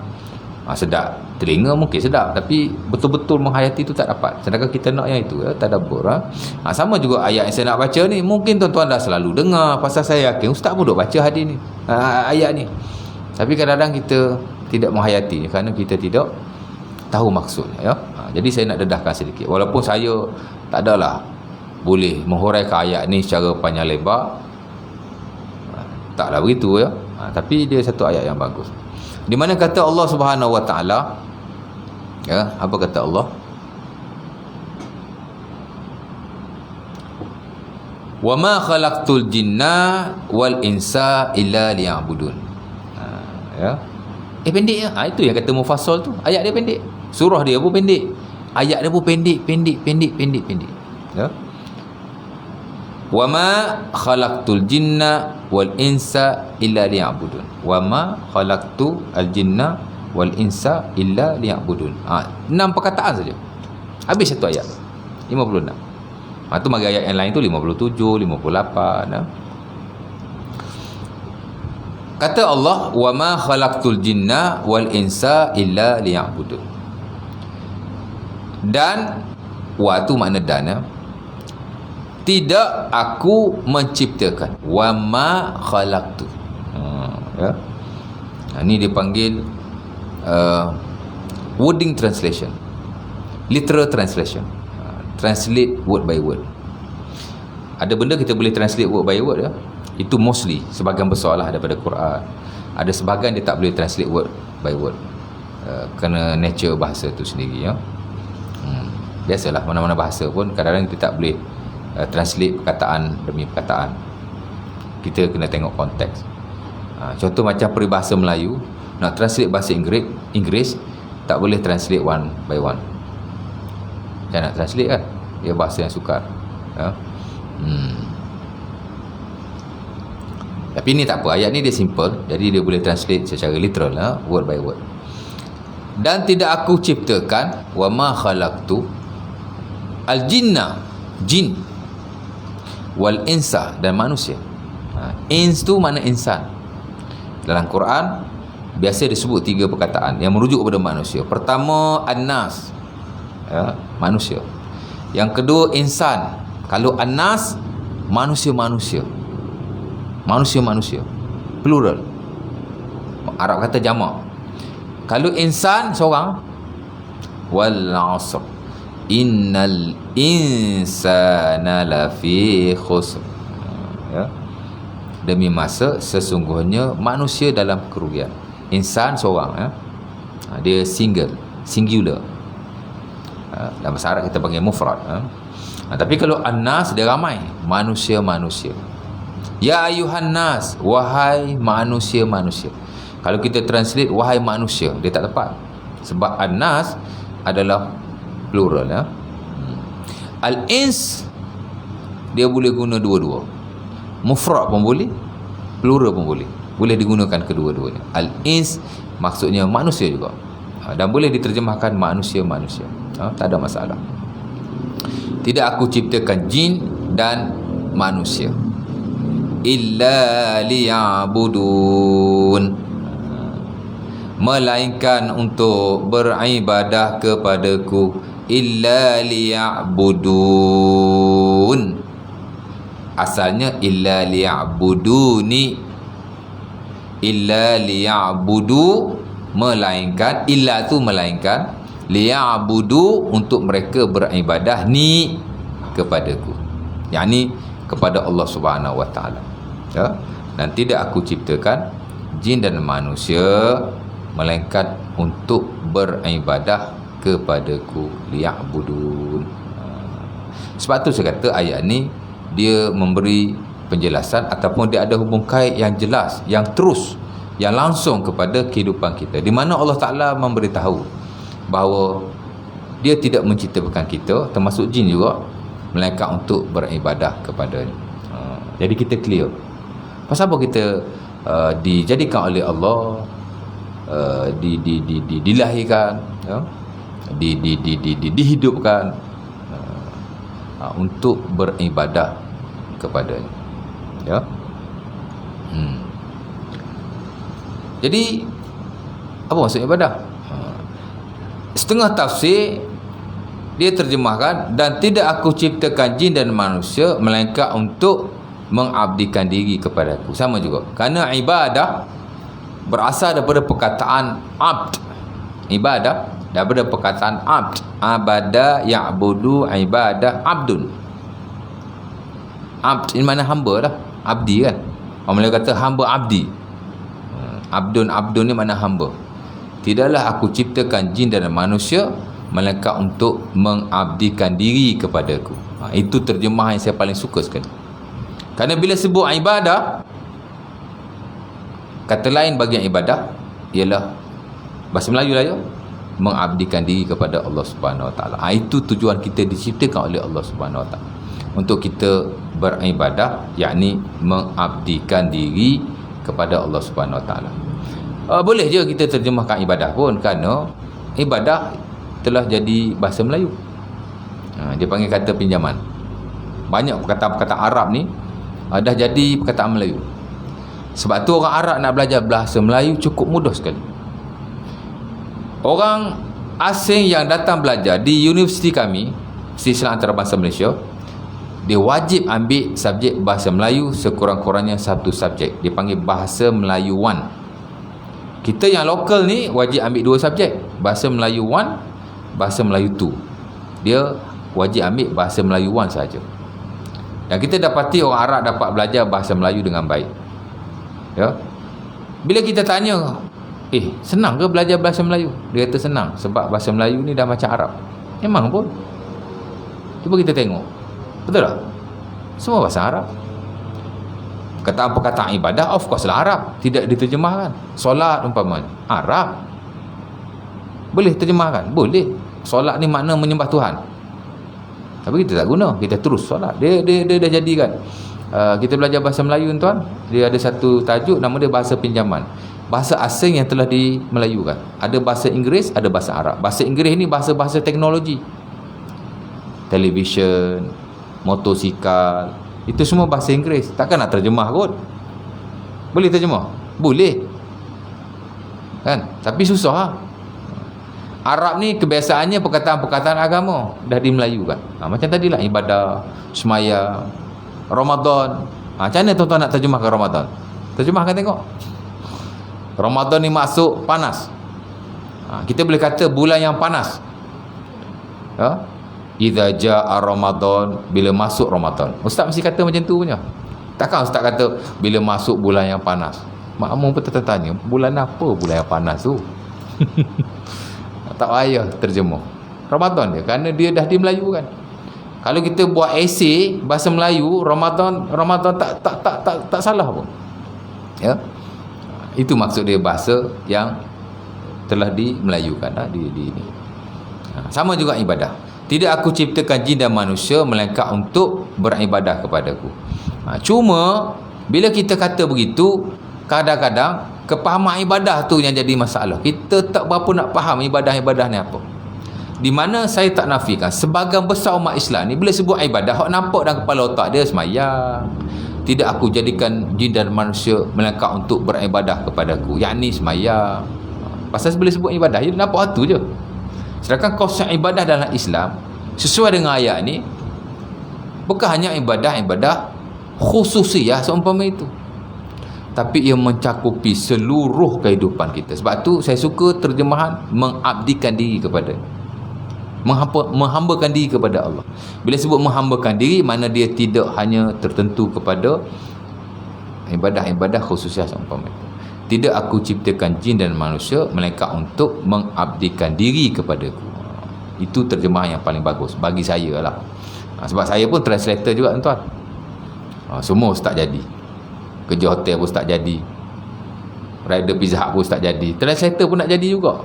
Sedap telinga mungkin sedap, tapi betul-betul menghayati tu tak dapat. Sedangkan kita nak yang itu, ya, tadabbur. Sama juga ayat yang saya nak baca ni, mungkin tuan-tuan dah selalu dengar. Pasal saya yakin ustaz pun duk baca hadis ni, ayat ni, tapi kadang-kadang kita tidak menghayati kerana kita tidak tahu maksudnya, ya. Jadi saya nak dedahkan sedikit, walaupun saya tak adalah boleh menghuraikan ayat ni secara panjang lebar, taklah begitu, ya. Tapi dia satu ayat yang bagus, di mana kata Allah Subhanahu Wa Taala, ya, apa kata Allah? Wa ma khalaqtul jinna wal insa illa liya'budun. Ya. Pendek ya. Itu yang kata mufassal tu. Ayat dia pendek. Surah dia pun pendek. Ayat dia pun pendek. Ya. Wa ma khalaqtul jinna wal insa illa liya'budun. Wa ma khalaqtu al jinna wal insa illa liya'budun. 6 perkataan saja. Habis satu ayat. 56. Tu bagi ayat yang lain tu 57, 58, ya. Kata Allah, wa ma khalaqtul jinna wal insa illa liya'budun. Dan wa tu makna dan, ya. Tidak aku menciptakan. Wa ma khalaqtu. Ya. Ini dipanggil wording translation, literal translation. Translate word by word. Ada benda kita boleh translate word by word, ya. Itu mostly, sebahagian besar lah daripada Quran. Ada sebahagian dia tak boleh translate word by word, kerana nature bahasa tu sendiri, ya. Biasalah mana-mana bahasa pun kadang-kadang kita tak boleh translate perkataan demi perkataan. Kita kena tengok konteks. Contoh macam peribahasa Melayu, nak translate bahasa Inggeris tak boleh translate one by one. Macam nak translate kan, dia bahasa yang sukar, ya. Tapi ni tak apa, ayat ni dia simple, jadi dia boleh translate secara literal, ya, word by word. Dan tidak aku ciptakan, wa ma khalaqtu al jinna, jin, wal insa, dan manusia. Ins tu mana insan. Dalam Quran biasa disebut 3 perkataan yang merujuk kepada manusia. Pertama an-nas, ya, manusia. Yang kedua insan. Kalau an-nas, manusia-manusia, plural. Arab kata jamak. Kalau insan seorang, wal 'asr innal insana lafi khusr, ya. Demi masa sesungguhnya manusia dalam kerugian. Insan seorang, ya. Dia singular. Dalam bahasa Arab kita panggil mufrad, ya. Tapi kalau an-nas dia ramai, manusia-manusia. Ya ayuhan nas, wahai manusia-manusia. Kalau kita translate wahai manusia, dia tak tepat. Sebab an-nas adalah plural, ya. Al-ins dia boleh guna dua-dua. Mufrad pun boleh, plural pun boleh. Boleh digunakan kedua-duanya. Al-ins maksudnya manusia juga. Dan boleh diterjemahkan manusia-manusia. Tak ada masalah. Tidak aku ciptakan jin dan manusia illa liya'budun, melainkan untuk beribadah kepadaku. Illa liya'budun, Asalnya illa liya'buduni, illa liya'budu, melainkan, illa tu melainkan, liya'budu, untuk mereka beribadah ni kepadaku, yakni kepada Allah Subhanahu wa taala, ya. Dan tidak aku ciptakan jin dan manusia melainkan untuk beribadah kepadaku, liya'budun. Sebab tu saya kata ayat ni dia memberi penjelasan ataupun dia ada hubung kait yang jelas, yang terus, yang langsung kepada kehidupan kita, di mana Allah Ta'ala memberitahu bahawa dia tidak menciptakan kita, termasuk jin juga, melainkan untuk beribadah kepadanya. Jadi kita clear pasal apa kita dijadikan oleh Allah, dilahirkan, ya? Dihidupkan untuk beribadah kepadanya, ya. Jadi apa maksud ibadah? Setengah tafsir dia terjemahkan, dan tidak aku ciptakan jin dan manusia melainkan untuk mengabdikan diri kepadaku. Sama juga, kerana ibadah berasal daripada perkataan abd. Ibadah daripada perkataan abd. Abada ya'budu, ibadah abdun. Abd ini mana hamba lah, abdi kan. Orang Melayu kata hamba abdi. Abdun ni mana hamba. Tidaklah aku ciptakan jin dan manusia melainkan untuk mengabdikan diri kepadaku. Itu terjemahan yang saya paling suka sekali. Kerana bila sebut ibadah, kata lain bagi ibadah ialah bahasa Melayu lah, ya, mengabdikan diri kepada Allah Subhanahu Wa Taala. Itu tujuan kita diciptakan oleh Allah Subhanahu Wa Taala, untuk kita beribadah, yakni mengabdikan diri kepada Allah Subhanahu Wa Taala. Boleh je kita terjemahkan ibadah pun, kerana ibadah telah jadi bahasa Melayu. Dia panggil kata pinjaman. Banyak perkataan-perkataan Arab ni dah jadi perkataan Melayu. Sebab tu orang Arab nak belajar bahasa Melayu cukup mudah sekali. Orang asing yang datang belajar di universiti kami, Universiti Islam Antarabangsa Malaysia, dia wajib ambil subjek bahasa Melayu sekurang-kurangnya satu subjek. Dia panggil bahasa Melayu 1. Kita yang lokal ni wajib ambil 2 subjek, bahasa Melayu 1, bahasa Melayu 2. Dia wajib ambil bahasa Melayu 1 saja. Dan kita dapati orang Arab dapat belajar bahasa Melayu dengan baik, ya. Bila kita tanya, senang ke belajar bahasa Melayu? Dia kata senang, sebab bahasa Melayu ni dah macam Arab. Memang pun. Cuba kita tengok, betul tak? Semua bahasa Arab. Perkataan-perkataan ibadah of course lah Arab, tidak diterjemahkan. Solat umpamanya Arab, boleh terjemahkan? Boleh. Solat ni makna menyembah Tuhan, tapi kita tak guna, kita terus solat. Dia dah jadikan. Kita belajar bahasa Melayu tuan, dia ada satu tajuk, nama dia bahasa pinjaman. Bahasa asing yang telah dimelayukan. Ada bahasa Inggeris, ada bahasa Arab. Bahasa Inggeris ni bahasa-bahasa teknologi, televisyen, motosikal, itu semua bahasa Inggeris. Takkan nak terjemah kot? Boleh terjemah? Boleh kan? Tapi susah lah. Arab ni kebiasaannya perkataan-perkataan agama dah dimelayukan. Macam tadilah ibadah, semaya, Ramadan. Macam mana tuan-tuan nak terjemahkan Ramadan? Terjemahkan tengok. Ramadan ni masuk panas. Kita boleh kata bulan yang panas, ya? Idza jaa Ramadan, bila masuk Ramadan. Ustaz mesti kata macam tu punya. Takkan ustaz kata bila masuk bulan yang panas. Makmum pun tertanya, bulan apa bulan yang panas tu? Tak payah terjemah Ramadan dia, kerana dia dah dimelayukan. Kalau kita buat esei bahasa Melayu Ramadan tak salah pun, ya. Itu maksud dia bahasa yang telah dimelayukan di ini. Sama juga ibadah. Tidak aku ciptakan jin dan manusia melainkan untuk beribadah kepadaku. Cuma bila kita kata begitu, kadang-kadang kepahaman ibadah tu yang jadi masalah. Kita tak berapa nak faham ibadah-ibadah ni apa. Di mana saya tak nafikan, sebahagian besar umat Islam ni bila sebut ibadah, hak nampak dalam kepala otak dia sembahyang. Tidak aku jadikan jin dan manusia melainkan untuk beribadah kepadaku, yakni sembahyang. Pasal bila sebut ibadah, dia nampak tu je. Sedangkan konsep ibadah dalam Islam sesuai dengan ayat ni bukan hanya ibadah-ibadah khususiyah seumpama itu, tapi ia mencakupi seluruh kehidupan kita. Sebab tu saya suka terjemahan mengabdikan diri kepada, menghambakan diri kepada Allah. Bila sebut menghambakan diri, mana dia tidak hanya tertentu kepada ibadah-ibadah khususiyah seumpama itu. Tidak aku ciptakan jin dan manusia melainkan untuk mengabdikan diri kepadaku. Itu terjemahan yang paling bagus bagi saya lah. Sebab saya pun translator juga tuan. Semua ustaz jadi. Kerja hotel pun tak jadi, rider Pizza Hut pun tak jadi, translator pun nak jadi juga.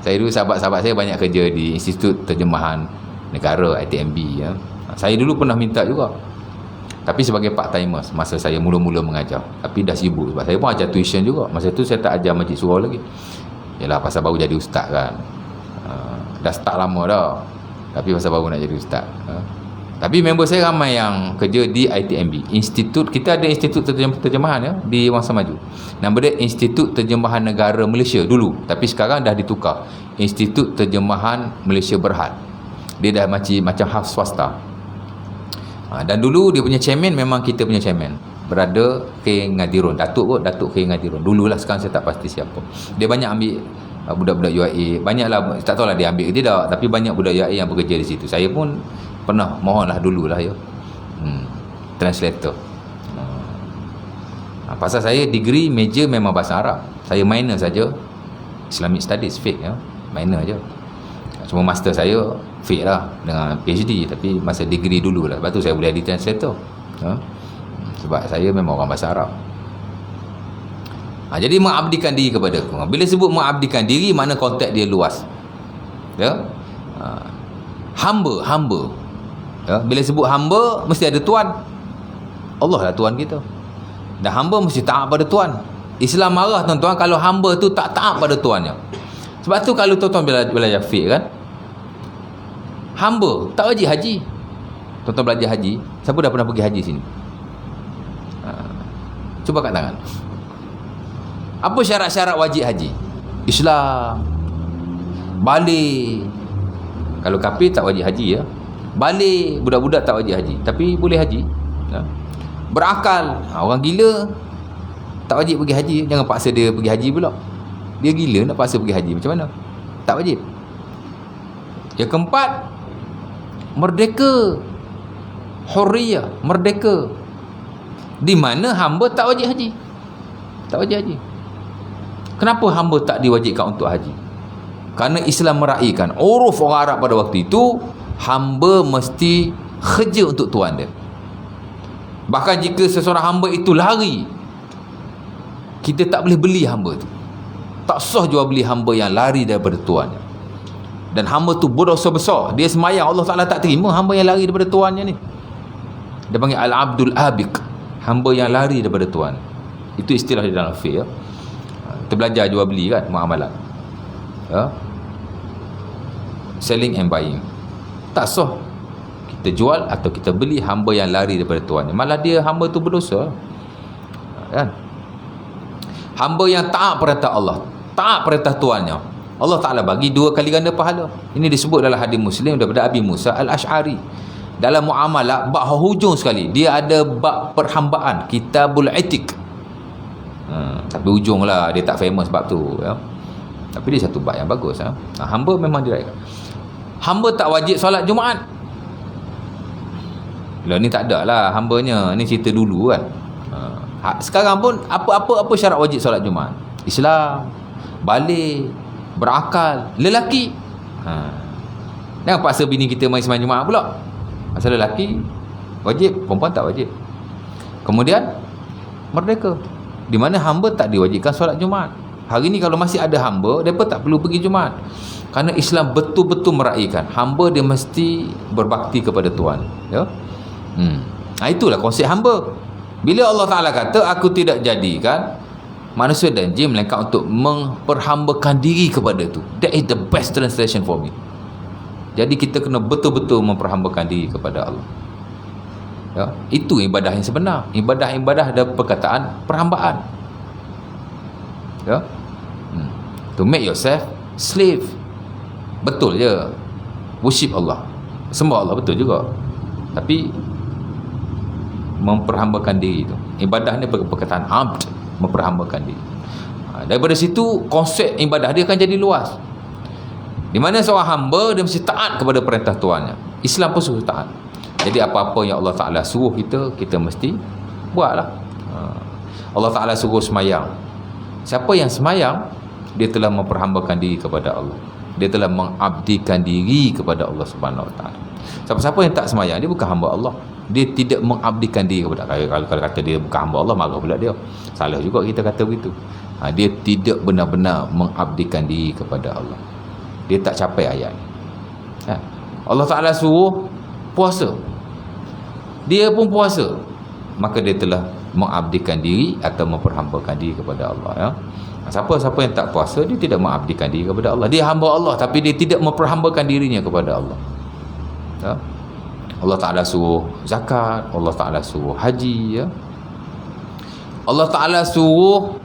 Saya dulu sahabat-sahabat saya banyak kerja di Institut Terjemahan Negara ITMB ya. Saya dulu pernah minta juga, tapi sebagai part timers masa saya mula-mula mengajar. Tapi dah sibuk sebab saya pun ajar tuition juga. Masa tu saya tak ajar Majlis Surau lagi. Yalah, pasal baru jadi ustaz kan. Dah start lama dah, tapi pasal baru nak jadi ustaz. Tapi member saya ramai yang kerja di ITMB. Institut, kita ada Institut Terjemahan ya, di Wangsa Maju. Nama dia Institut Terjemahan Negara Malaysia dulu. Tapi sekarang dah ditukar. Institut Terjemahan Malaysia Berhad. Dia dah macam hal swasta. Dan dulu dia punya chairman memang kita punya chairman. Berada K. Ngadirun. Datuk kot, Datuk K. Ngadirun. Dululah, sekarang saya tak pasti siapa. Dia banyak ambil budak-budak UIA. Banyaklah, tak tahulah dia ambil ke tidak. Tapi banyak budak UIA yang bekerja di situ. Saya pun pernah mohonlah dululah ya, translator. Pasal saya degree major memang bahasa Arab, saya minor saja Islamic Studies, fiqh ya, minor aja. Cuma master saya fiqh lah dengan PhD, tapi masa degree dululah. Lepas tu saya boleh jadi translator ya? Sebab saya memang orang bahasa Arab. Jadi mengabdikan diri kepada aku. Bila sebut mengabdikan diri, mana konteks dia luas ya. Hamba ya, bila sebut hamba mesti ada tuan. Allah lah tuan kita, dan hamba mesti taat pada tuan. Islam marah tuan-tuan kalau hamba tu tak taat pada tuannya. Sebab tu kalau tuan-tuan belajar fiqh kan, hamba tak wajib haji. Tuan-tuan belajar haji, siapa dah pernah pergi haji sini? Cuba kat tangan. Apa syarat-syarat wajib haji? Islam, balik. Kalau kafir tak wajib haji ya. Balik, budak-budak tak wajib haji, tapi boleh haji ya. Berakal, orang gila tak wajib pergi haji. Jangan paksa dia pergi haji pula. Dia gila nak paksa pergi haji, macam mana? Tak wajib. Yang keempat, merdeka, hurriyah, merdeka. Di mana hamba tak wajib haji. Tak wajib haji. Kenapa hamba tak diwajibkan untuk haji? Kerana Islam meraihkan uruf orang Arab pada waktu itu, hamba mesti kerja untuk tuan dia. Bahkan jika seseorang hamba itu lari, kita tak boleh beli hamba tu. Tak sah jual beli hamba yang lari daripada tuannya. Dan hamba tu berdosa besar. Dia semayang, Allah Ta'ala tak terima hamba yang lari daripada tuannya ni. Dia panggil Al-Abdul Abiq, hamba yang lari daripada tuan. Itu istilah di dalam fiqh ya. Kita belajar jual beli kan, muamalat ya? Selling and buying. Tak sah kita jual atau kita beli hamba yang lari daripada tuannya. Malah dia hamba tu berdosa kan? Hamba yang taat perintah Allah, taat perintah tuannya, Allah Ta'ala bagi 2 kali ganda pahala. Ini disebut dalam hadis Muslim daripada Abi Musa Al-Ash'ari. Dalam muamalah bab hujung sekali, dia ada bab perhambaan, Kitabul Itiq. Tapi ujung lah, dia tak famous bab tu ya. Tapi dia satu bab yang bagus ya. Hamba memang diraikan. Hamba tak wajib solat Jumaat. Lah ni tak ada lah hambanya, ni cerita dulu kan. Sekarang pun apa syarat wajib solat Jumaat? Islam, balik, berakal, lelaki. Jangan paksa bini kita main sembahyang Jumaat pula. Pasal lelaki wajib, perempuan tak wajib. Kemudian merdeka, di mana hamba tak diwajibkan solat Jumaat. Hari ni kalau masih ada hamba, mereka tak perlu pergi Jumaat. Kerana Islam betul-betul meraihkan hamba dia mesti berbakti kepada Tuhan ya. Itulah konsep hamba. Bila Allah Ta'ala kata aku tidak jadikan manusia dan jin melainkan untuk memperhambakan diri kepada itu, that is the best translation for me. Jadi kita kena betul-betul memperhambakan diri kepada Allah ya. Itu ibadah yang sebenar. Ibadah-ibadah ada perkataan perhambaan ya. To make yourself slave. Betul je, worship Allah, sembah Allah, betul juga. Tapi memperhambakan diri tu. Ibadah ni perkataan abd, memperhambakan diri. Daripada situ konsep ibadah dia akan jadi luas. Di mana seorang hamba dia mesti taat kepada perintah tuannya. Islam pun suruh taat. Jadi apa-apa yang Allah Ta'ala suruh kita, kita mesti buatlah. Allah Ta'ala suruh semayang. Siapa yang semayang, dia telah memperhambakan diri kepada Allah. Dia telah mengabdikan diri kepada Allah Subhanahu Wa Ta'ala. Siapa-siapa yang tak semayang, dia bukan hamba Allah. Dia tidak mengabdikan diri kepada Allah. Kalau kata dia bukan hamba Allah, marah pula dia. Salah juga kita kata begitu. Dia tidak benar-benar mengabdikan diri kepada Allah. Dia tak capai ayat. Allah Ta'ala suruh puasa, dia pun puasa, maka dia telah mengabdikan diri atau memperhambakan diri kepada Allah. Siapa-siapa yang tak puasa, dia tidak mengabdikan diri kepada Allah. Dia hamba Allah, tapi dia tidak memperhambakan dirinya kepada Allah. Allah Ta'ala suruh zakat, Allah Ta'ala suruh haji, Allah Ta'ala suruh,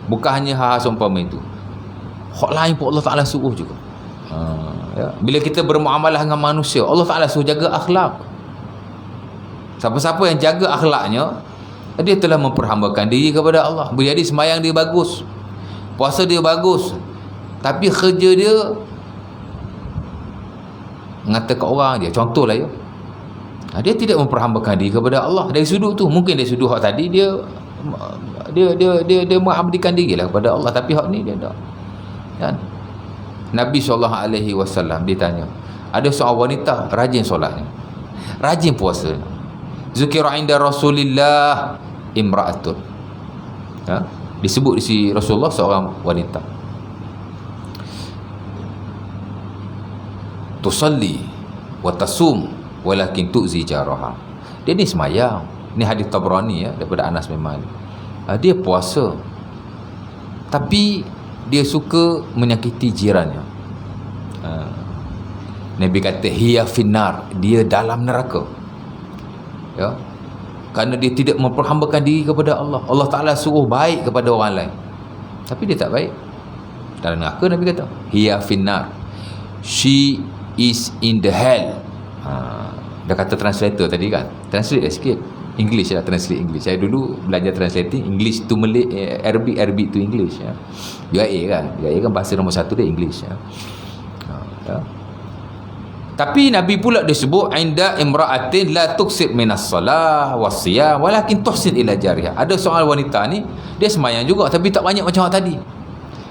bukan hanya hal seumpama itu, hak lain pun Allah Ta'ala suruh juga. Bila kita bermuamalah dengan manusia, Allah Ta'ala suruh jaga akhlak. Siapa-siapa yang jaga akhlaknya, dia telah memperhambakan diri kepada Allah. Jadi semayang dia bagus, puasa dia bagus, tapi kerja dia mengata kat orang dia, contohlah ya, dia tidak memperhambakan diri kepada Allah. Dari sudut tu, mungkin dari sudut hak tadi dia mengabdikan diri lah kepada Allah, tapi hak ni dia tak. Kan? Nabi SAW ditanya, ada seorang wanita rajin solatnya, rajin puasa, zukira inda Rasulillah imra'atun, disebut di sisi Rasulullah seorang wanita, tusalli wa tasum walakin tu'zi jaraha. Dia ni semayang, ni hadis Tabrani daripada Anas bin Malik. Dia puasa, tapi dia suka menyakiti jirannya. Nabi kata hiya finnar, dia dalam neraka, kerana dia tidak memperhambakan diri kepada Allah. Allah Ta'ala suruh baik kepada orang lain, tapi dia tak baik, dalam neraka. Nabi kata hiya finnar, she is in the hell. Dah kata translator tadi kan, translate sikit English lah, translate English. Saya dulu belajar translating English to Malay, Arabic to English. UIA kan bahasa nombor 1 dia English. Tapi Nabi pula disebut inda imra'atin la tuksir minas salah wasiyam walakin tuhsin ila jariha. Ada seorang wanita ni, dia semayang juga tapi tak banyak macam hak tadi.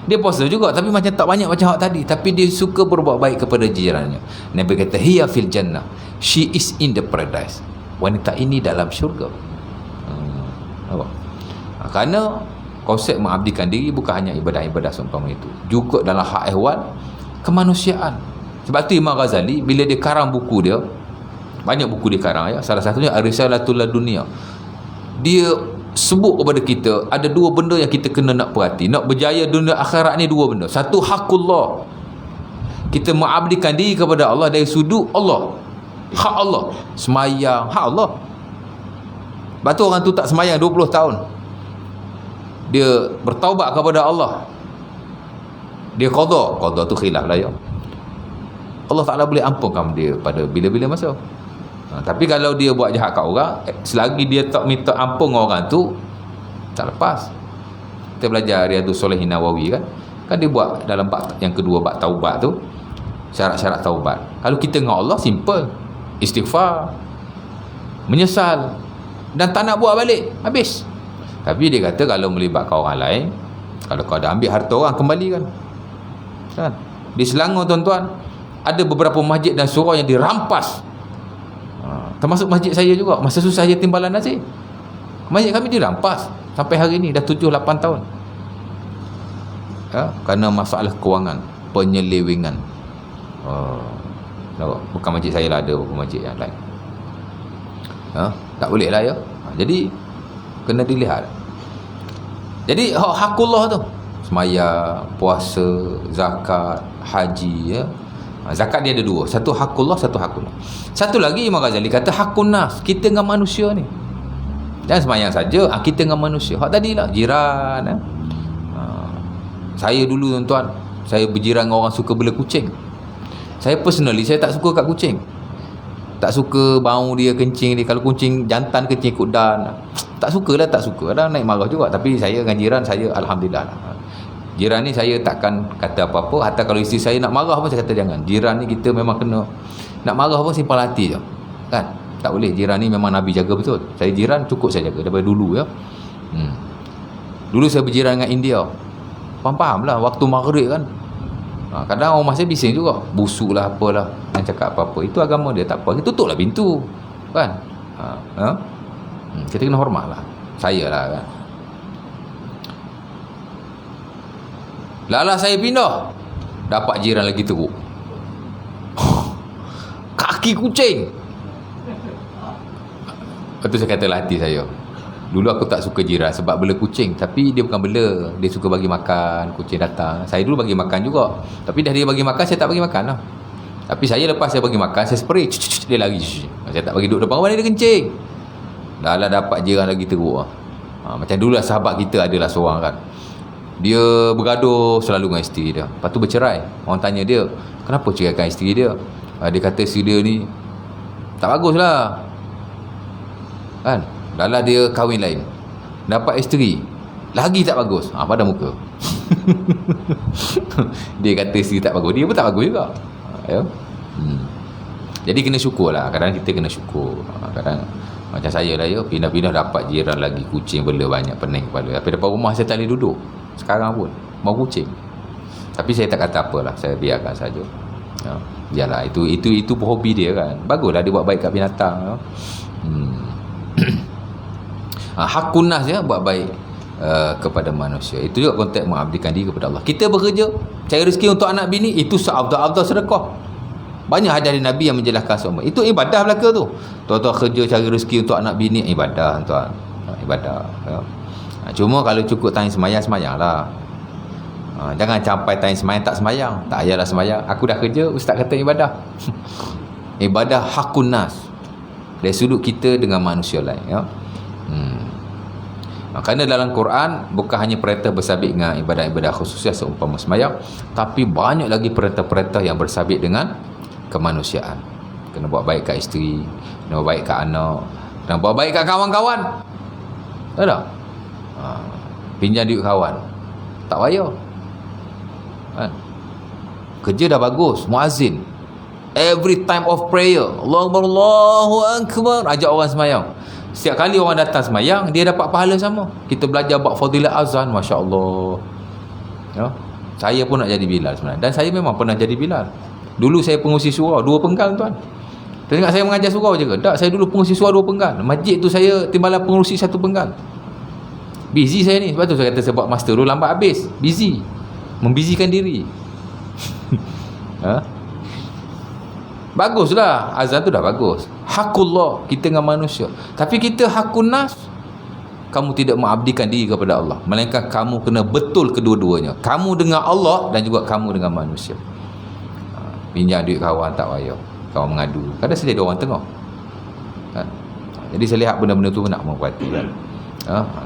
Dia puasa juga tapi macam tak banyak macam hak tadi, tapi dia suka berbuat baik kepada jirannya. Nabi kata hiya fil jannah, she is in the paradise. Wanita ini dalam syurga. Kerana konsep mengabdikan diri bukan hanya ibadah-ibadah seumpama itu, juga dalam hak ehwal kemanusiaan. Sebab tu Imam Ghazali bila dia karang buku dia, banyak buku dia karang salah satunya Ar-Risalatul Laduniyah, dia sebut kepada kita ada dua benda yang kita kena nak perhati. Nak berjaya dunia akhirat ni dua benda. Satu, hakullah, kita mengabdikan diri kepada Allah dari sudut Allah, hak Allah. Semayang hak Allah. Lepas tu orang tu tak semayang 20 tahun, dia bertaubat kepada Allah, dia qada tu khilaf lah ya, Allah Ta'ala boleh ampunkan dia pada bila-bila masa. Tapi kalau dia buat jahat kat orang, selagi dia tak minta ampun orang tu, tak lepas. Kita belajar Riyadhus Shalihin Nawawi kan dia buat dalam bab yang kedua, bab taubat tu, syarat-syarat taubat. Kalau kita dengan Allah simple, istighfar, menyesal, dan tak nak buat balik, habis. Tapi dia kata kalau melibatkan orang lain, kalau kau dah ambil harta orang, kembalikan. Kan? Di Selangor tuan-tuan, ada beberapa masjid dan surau yang dirampas, termasuk masjid saya juga. Masa susah je timbalan nasi, masjid kami dirampas sampai hari ni dah 7-8 tahun, kerana masalah kewangan, penyelewengan. Bukan masjid saya lah, ada masjid yang lain. Tak boleh lah ya. Jadi kena dilihat. Jadi hakullah tu, semaya, puasa, zakat, haji. Zakat dia ada dua, satu hakullah, satu hakunnas. Satu lagi Imam Ghazali kata hakunnas, kita dengan manusia ni. Jangan semayang saja, kita dengan manusia. Hak tadi lah, jiran. Saya dulu tuan-tuan, saya berjiran dengan orang suka bela kucing. Saya personally, saya tak suka kat kucing. Tak suka bau dia, kencing dia. Kalau kucing jantan kencing ikut dan. Tak suka. Kadang naik marah juga. Tapi saya dengan jiran saya alhamdulillah lah. Jiran ni saya takkan kata apa-apa. Hatta kalau isteri saya nak marah pun saya kata jangan. Jiran ni kita memang kena, nak marah pun simpan hati je, kan? Tak boleh. Jiran ni memang Nabi jaga betul. Saya jiran cukup saya jaga daripada dulu ya. Dulu saya berjiran dengan India. Faham lah waktu maghrib kan. Kadang rumah saya bising juga, busuk lah apalah, yang cakap apa-apa. Itu agama dia, tak apa, kita tutuplah pintu, kan? Kita kena hormat lah. Saya lah kan. Lala saya pindah, dapat jiran lagi teruk. Kaki kucing. Lepas tu saya kata hati saya, dulu aku tak suka jiran sebab bela kucing. Tapi dia bukan bela, dia suka bagi makan. Kucing datang, saya dulu bagi makan juga. Tapi dah dia bagi makan, saya tak bagi makan lah. Tapi saya lepas saya bagi makan, saya spray, dia lari. Saya tak bagi duduk depan rumah dia kencing. Dah lah dapat jiran lagi teruk. Macam dulu lah sahabat kita adalah seorang kan, dia bergaduh selalu dengan isteri dia. Lepas tu bercerai. Orang tanya dia, kenapa ceraikan isteri dia? Dia kata isteri dia ni tak bagus lah, kan? Dah lah dia kahwin lain, dapat isteri lagi tak bagus. Pada muka. Dia kata isteri tak bagus, dia pun tak bagus juga ya? Jadi kena syukur lah. Kadang kita kena syukur. Kadang macam saya lah ya, pindah-pindah dapat jiran lagi kucing bela banyak, pening kepala. Tapi depan rumah saya tak boleh duduk sekarang pun, mau kucing. Tapi saya tak kata apalah, saya biarkan saja ya. Biarlah, itu hobi dia kan. Baguslah dia buat baik kat binatang ya. Hakun nas ya, buat baik kepada manusia. Itu juga konteks mengabdikan diri kepada Allah. Kita bekerja cari rezeki untuk anak bini, itu seafdal-afdal sedekah. Banyak hadis Nabi yang menjelaskan semua. Itu ibadah belaka tu. Tuan-tuan kerja cari rezeki untuk anak bini, ibadah tuan. Ibadah ya. Cuma kalau cukup time semayang lah. Jangan sampai time semayang tak semayang. Tak payahlah semayang. Aku dah kerja, ustaz kata ibadah. Ibadah hakun nas, dari sudut kita dengan manusia lain ya. Kerana dalam Quran bukan hanya perintah bersabit dengan ibadah-ibadah khususnya seumpama semayang, tapi banyak lagi perintah-perintah yang bersabit dengan kemanusiaan. Kena buat baik kat isteri, kena buat baik kat anak, kena buat baik kat kawan-kawan. Tak ada? Pinjam duit kawan, tak payah kan? Kerja dah bagus, muazzin every time of prayer, Allahu Akbar, Allahu Akbar, ajak orang semayang. Setiap kali orang datang semayang, dia dapat pahala sama. Kita belajar bab fadilat azan, Masya Allah ya. Saya pun nak jadi Bilal sebenarnya, dan saya memang pernah jadi Bilal. Dulu saya pengurusi surau 2 penggal tuan. Teringat saya mengajar surau je ke? Tak, saya dulu pengurusi surau 2 penggal. Masjid tu saya timbalan pengurusi 1 penggal. Busy saya ni. Sebab tu saya kata saya buat master dulu lambat habis. Busy, membizikan diri. Baguslah, azan tu dah bagus. Hakullah kita dengan manusia. Tapi kita hakun nas, kamu tidak mengabdikan diri kepada Allah, melainkan kamu kena betul kedua-duanya. Kamu dengan Allah dan juga kamu dengan manusia. Pinjam duit kawan tak payah, kawan mengadu. Kadang saya jadi orang tengah kan? Jadi saya lihat benda-benda tu nak memperhati kan.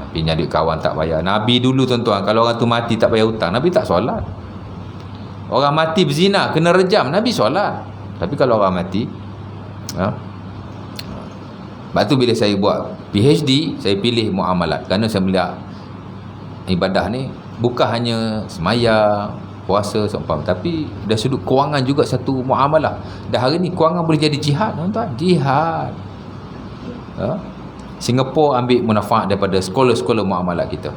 Pinjam duit kawan tak payah. Nabi dulu tuan-tuan, kalau orang tu mati tak payah hutang, Nabi tak solat. Orang mati berzina kena rejam, Nabi solat. Tapi kalau orang mati sebab tu bila saya buat PhD, saya pilih muamalat. Kerana saya melihat ibadah ni bukan hanya semayang, puasa seumpama, tapi dari sudut kewangan juga satu muamalah. Dah hari ni kewangan boleh jadi jihad tuan-tuan. Jihad Singapura ambil manfaat daripada sekolah-sekolah muamalat kita.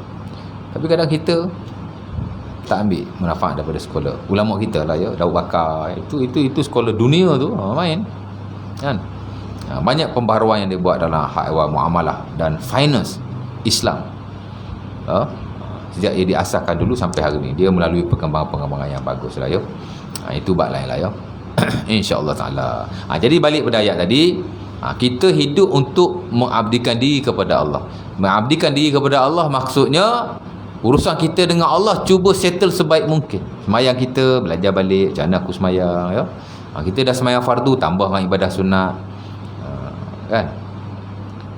Tapi kadang kita tak ambil manfaat daripada sekolah. Ulama kita lah ya, Daud Bakar, itu sekolah dunia tu main kan. Banyak pembaharuan yang dia buat dalam hak ehwal muamalah dan finance Islam sejak ia diasaskan dulu sampai hari ni. Dia melalui perkembangan-perkembangan yang bagus lah ya. Itu bab lain lah ya. InsyaAllah ta'ala. Jadi balik pada ayat tadi, kita hidup untuk mengabdikan diri kepada Allah. Mengabdikan diri kepada Allah maksudnya urusan kita dengan Allah cuba settle sebaik mungkin. Semayang kita belajar balik macam mana aku semayang ya. Kita dah semayang fardu, tambah dengan ibadah sunat kan.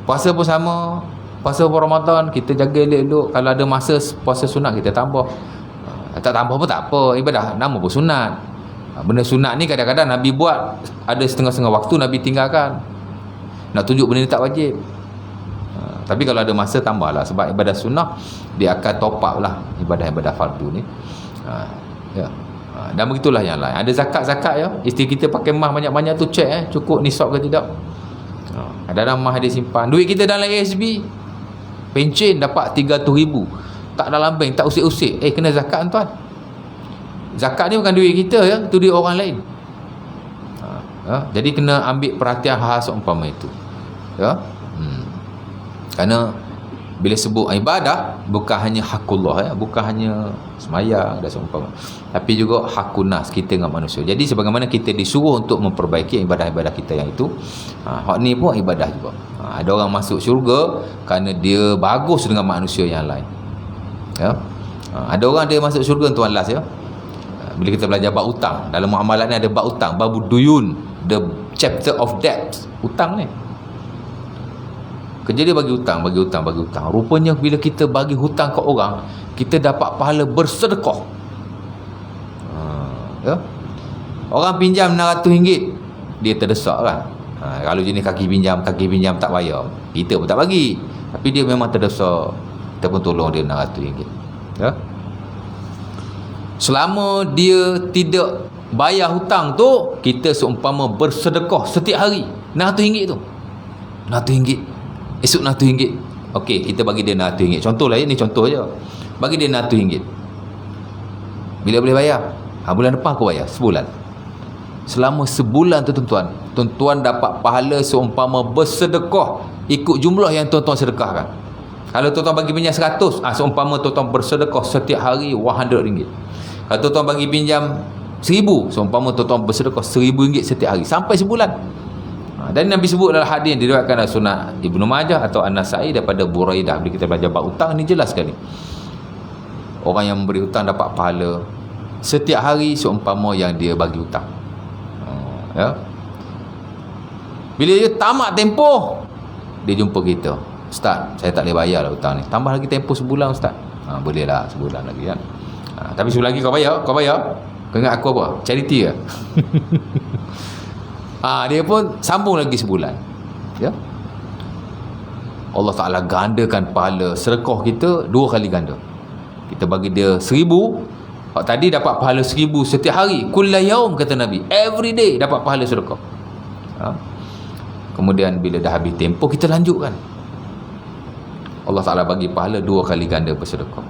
Puasa pun sama. Puasa Ramadan kita jaga elok-elok. Kalau ada masa puasa sunat kita tambah. Tak tambah pun tak apa, ibadah nama pun sunat. Benda sunat ni kadang-kadang Nabi buat, ada setengah-setengah waktu Nabi tinggalkan, nak tunjuk benda ni tak wajib. Tapi kalau ada masa tambahlah, sebab ibadah sunnah dia akan top up lah ibadah-ibadah fardu ni. Ya. Dan begitulah yang lain. Ada zakat-zakat ya. Isteri kita pakai emas banyak-banyak tu, cek cukup nisab ke tidak. Ada emas dia simpan. Duit kita dalam ASB, pencen dapat 300,000, tak dalam bank, tak usik-usik. Kena zakat tuan. Zakat ni bukan duit kita ya, tu duit orang lain. Jadi kena ambil perhatian hal seumpama itu. Ya. Kerana bila sebut ibadah, bukan hanya hakullah ya, bukan hanya semayang dan seumpama, tapi juga hakunas kita dengan manusia. Jadi sebagaimana kita disuruh untuk memperbaiki ibadah-ibadah kita yang itu, hak ni pun ibadah juga. Ada orang masuk syurga kerana dia bagus dengan manusia yang lain. Ya. Ada orang dia masuk syurga tuan last ya. Bila kita belajar bab hutang, dalam muamalat ni ada bab hutang, bab duyun, the chapter of debt, hutang ni. Kerja dia bagi hutang. Rupanya bila kita bagi hutang ke orang, kita dapat pahala bersedekah. Ya? Orang pinjam RM600, dia terdesak kan. Kalau jenis kaki pinjam tak bayar, kita pun tak bagi. Tapi dia memang terdesak, kita pun tolong dia RM600. Ya? Selama dia tidak bayar hutang tu, kita seumpama bersedekah setiap hari RM600 tu. RM600, esok RM600. Okey, kita bagi dia RM600. Contohlah ni, contoh je. Bagi dia RM600. Bila boleh bayar? Bulan depan aku bayar, sebulan. Selama sebulan tu tuan-tuan dapat pahala seumpama bersedekah ikut jumlah yang tuan-tuan sedekahkan. Kalau tuan-tuan bagi pinjam 100, seumpama tuan-tuan bersedekah setiap hari RM100. Kalau tuan-tuan bagi pinjam 1000, seumpama tuan-tuan bersedekah RM1000 setiap hari sampai sebulan. Dan Nabi sebut dalam hadis yang diriwayatkan dalam Sunan Ibnu Majah atau An-Nasa'i daripada Buraidah, bila kita belajar bab hutang ni jelas sekali. Orang yang memberi hutang dapat pahala setiap hari seumpama yang dia bagi hutang. Ya. Bila dia tamat tempoh, dia jumpa kita, "Ustaz, saya tak boleh bayar lah hutang ni. Tambah lagi tempoh sebulan Ustaz." Boleh lah sebulan lagi kan. Tapi sebulan lagi kau bayar. Kau ingat aku apa? Charity ke? Dia pun sambung lagi sebulan. Ya. Allah Ta'ala gandakan pahala sedekah kita 2 kali ganda. Kita bagi dia 1000, tadi dapat pahala 1000 setiap hari. Kulla yaum, kata Nabi, every day dapat pahala sedekah. Kemudian bila dah habis tempoh, kita lanjutkan. Allah Ta'ala bagi pahala 2 kali ganda bersedekah.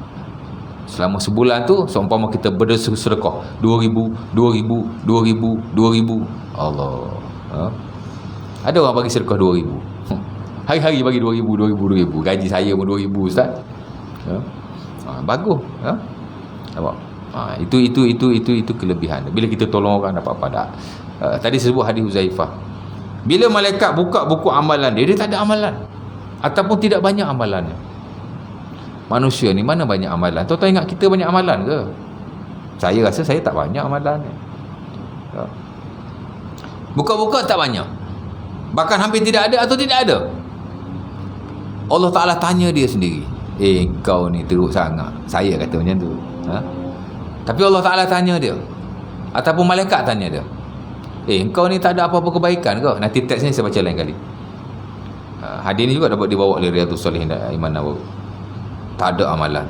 Selama sebulan tu seumpama kita bersedekah 2000. Allah. Ada orang bagi sedekah 2000. Hari-hari bagi 2000. Gaji saya pun 2000 Ustaz. Bagus. Nampak? Itu kelebihan. Bila kita tolong orang dapat pahala. Tadi sebut hadis Huzaifah. Bila malaikat buka buku amalan dia tak ada amalan. Ataupun tidak banyak amalannya. Manusia ni mana banyak amalan? Tuan-tuan ingat kita banyak amalan ke? Saya rasa saya tak banyak amalan ni. Buka-buka tak banyak. Bahkan hampir tidak ada atau tidak ada. Allah Ta'ala tanya dia sendiri. Kau ni teruk sangat. Saya kata macam tu. Tapi Allah Ta'ala tanya dia. Ataupun malaikat tanya dia. Kau ni tak ada apa-apa kebaikan ke? Nanti teks ni saya baca lain kali. Hadis ni juga dapat dibawa oleh Riyadhus Salihin Imam Nawawi. Tak ada amalan.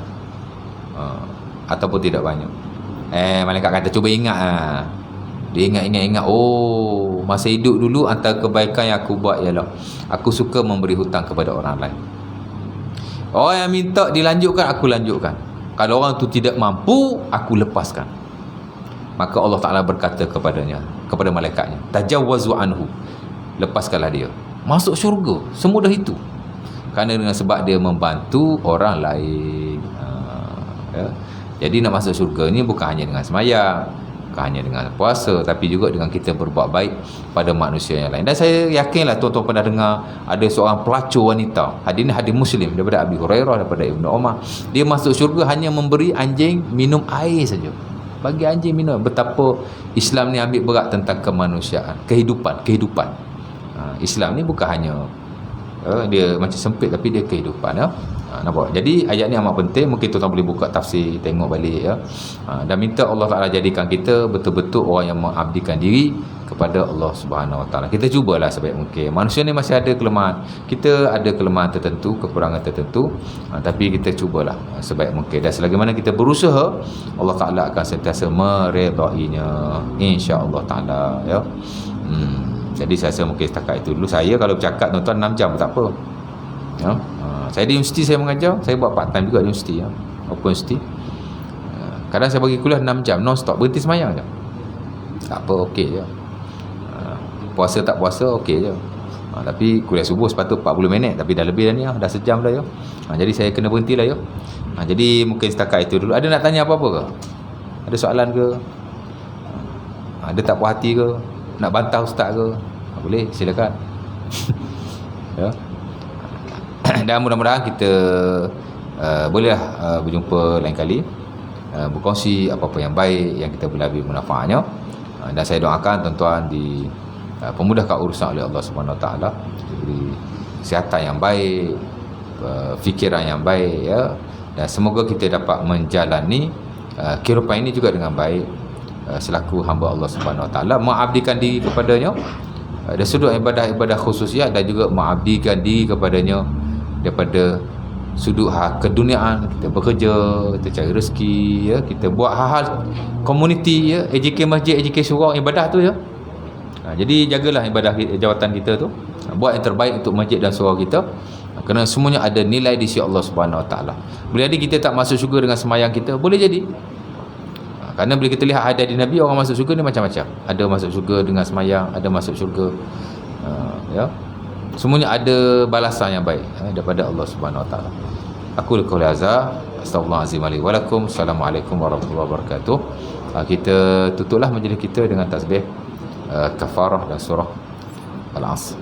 Ataupun tidak banyak. Malaikat kata, cuba ingat. Dia ingat. Oh, masa hidup dulu antara kebaikan yang aku buat ialah aku suka memberi hutang kepada orang lain. Orang yang minta dilanjutkan, aku lanjutkan. Kalau orang tu tidak mampu, aku lepaskan. Maka Allah Ta'ala berkata kepadanya, kepada malaikatnya, tajawwazu anhu, lepaskanlah dia. Masuk syurga, semudah itu. Kerana dengan sebab dia membantu orang lain. Ya. Jadi nak masuk syurga ni bukan hanya dengan semayang, bukan hanya dengan puasa, tapi juga dengan kita berbuat baik pada manusia yang lain. Dan saya yakinlah tuan-tuan pernah dengar ada seorang pelacur wanita. Hadis ni hadis Muslim daripada Abi Hurairah, daripada Ibnu Umar. Dia masuk syurga hanya memberi anjing minum air saja. Bagi anjing minum. Betapa Islam ni ambil berat tentang kemanusiaan, kehidupan. Islam ni bukan hanya dia macam sempit, tapi dia kehidupan. Nampak? Jadi ayat ni amat penting. Mungkin tuan-tuan boleh buka tafsir, tengok balik ya. Dan minta Allah Ta'ala jadikan kita betul-betul orang yang mengabdikan diri kepada Allah Subhanahu Wa Ta'ala. Kita cubalah sebaik mungkin. Manusia ni masih ada kelemahan. Kita ada kelemahan tertentu, kekurangan tertentu, tapi kita cubalah sebaik mungkin. Dan selagi mana kita berusaha, Allah Ta'ala akan sentiasa meredainya, insya-Allah Ta'ala ya. Jadi saya rasa mungkin setakat itu dulu. Saya kalau bercakap tuan-tuan 6 jam tak apa ya. Saya di universiti saya mengajar, saya buat part time juga di universiti ya. Open university. Kadang saya bagi kuliah 6 jam non stop, berhenti semayang je. Tak apa, okey je. Puasa tak puasa okey je. Tapi kuliah subuh sepatut 40 minit, tapi dah lebih dah ni dah sejam dah ya. Jadi saya kena berhenti lah ya. Jadi mungkin setakat itu dulu. Ada nak tanya apa-apa ke? Ada soalan ke? Ada tak puas hati ke? Nak bantah ustaz ke? Boleh, silakan. Ya. Dan mudah-mudahan kita bolehlah berjumpa lain kali, berkongsi apa-apa yang baik yang kita boleh ambil manfaatnya. Dan saya doakan tuan-tuan pemudahkan urusan oleh Allah Subhanahu Wa Taala, diberi kesihatan yang baik, fikiran yang baik ya, dan semoga kita dapat menjalani kehidupan ini juga dengan baik selaku hamba Allah Subhanahu Wa Taala, mengabdikan diri kepadanya dari sudut ibadah-ibadah khususiyat, dan juga mengabdikan diri kepadanya daripada sudut keduniaan. Kita bekerja, kita cari rezeki ya, kita buat hal-hal komuniti ya, AJK masjid, AJK surau, ibadah tu ya. Jadi jagalah ibadah jawatan kita tu, buat yang terbaik untuk masjid dan surau kita, kerana semuanya ada nilai di sisi Allah Subhanahu Wa Taala. Boleh jadi kita tak masuk syurga dengan sembahyang kita, boleh jadi. Kerana bila kita lihat hadis di Nabi, orang masuk syurga ni macam-macam. Ada masuk syurga dengan sembahyang, ada masuk syurga ya. Semuanya ada balasan yang baik daripada Allah Subhanahu Wa Taala. Aku qauli hadza, astaghfirullahalazim li wa lakum. Assalamualaikum warahmatullahi wabarakatuh. Kita tutuplah majlis kita dengan tasbih kafarah dan surah Al-Asr.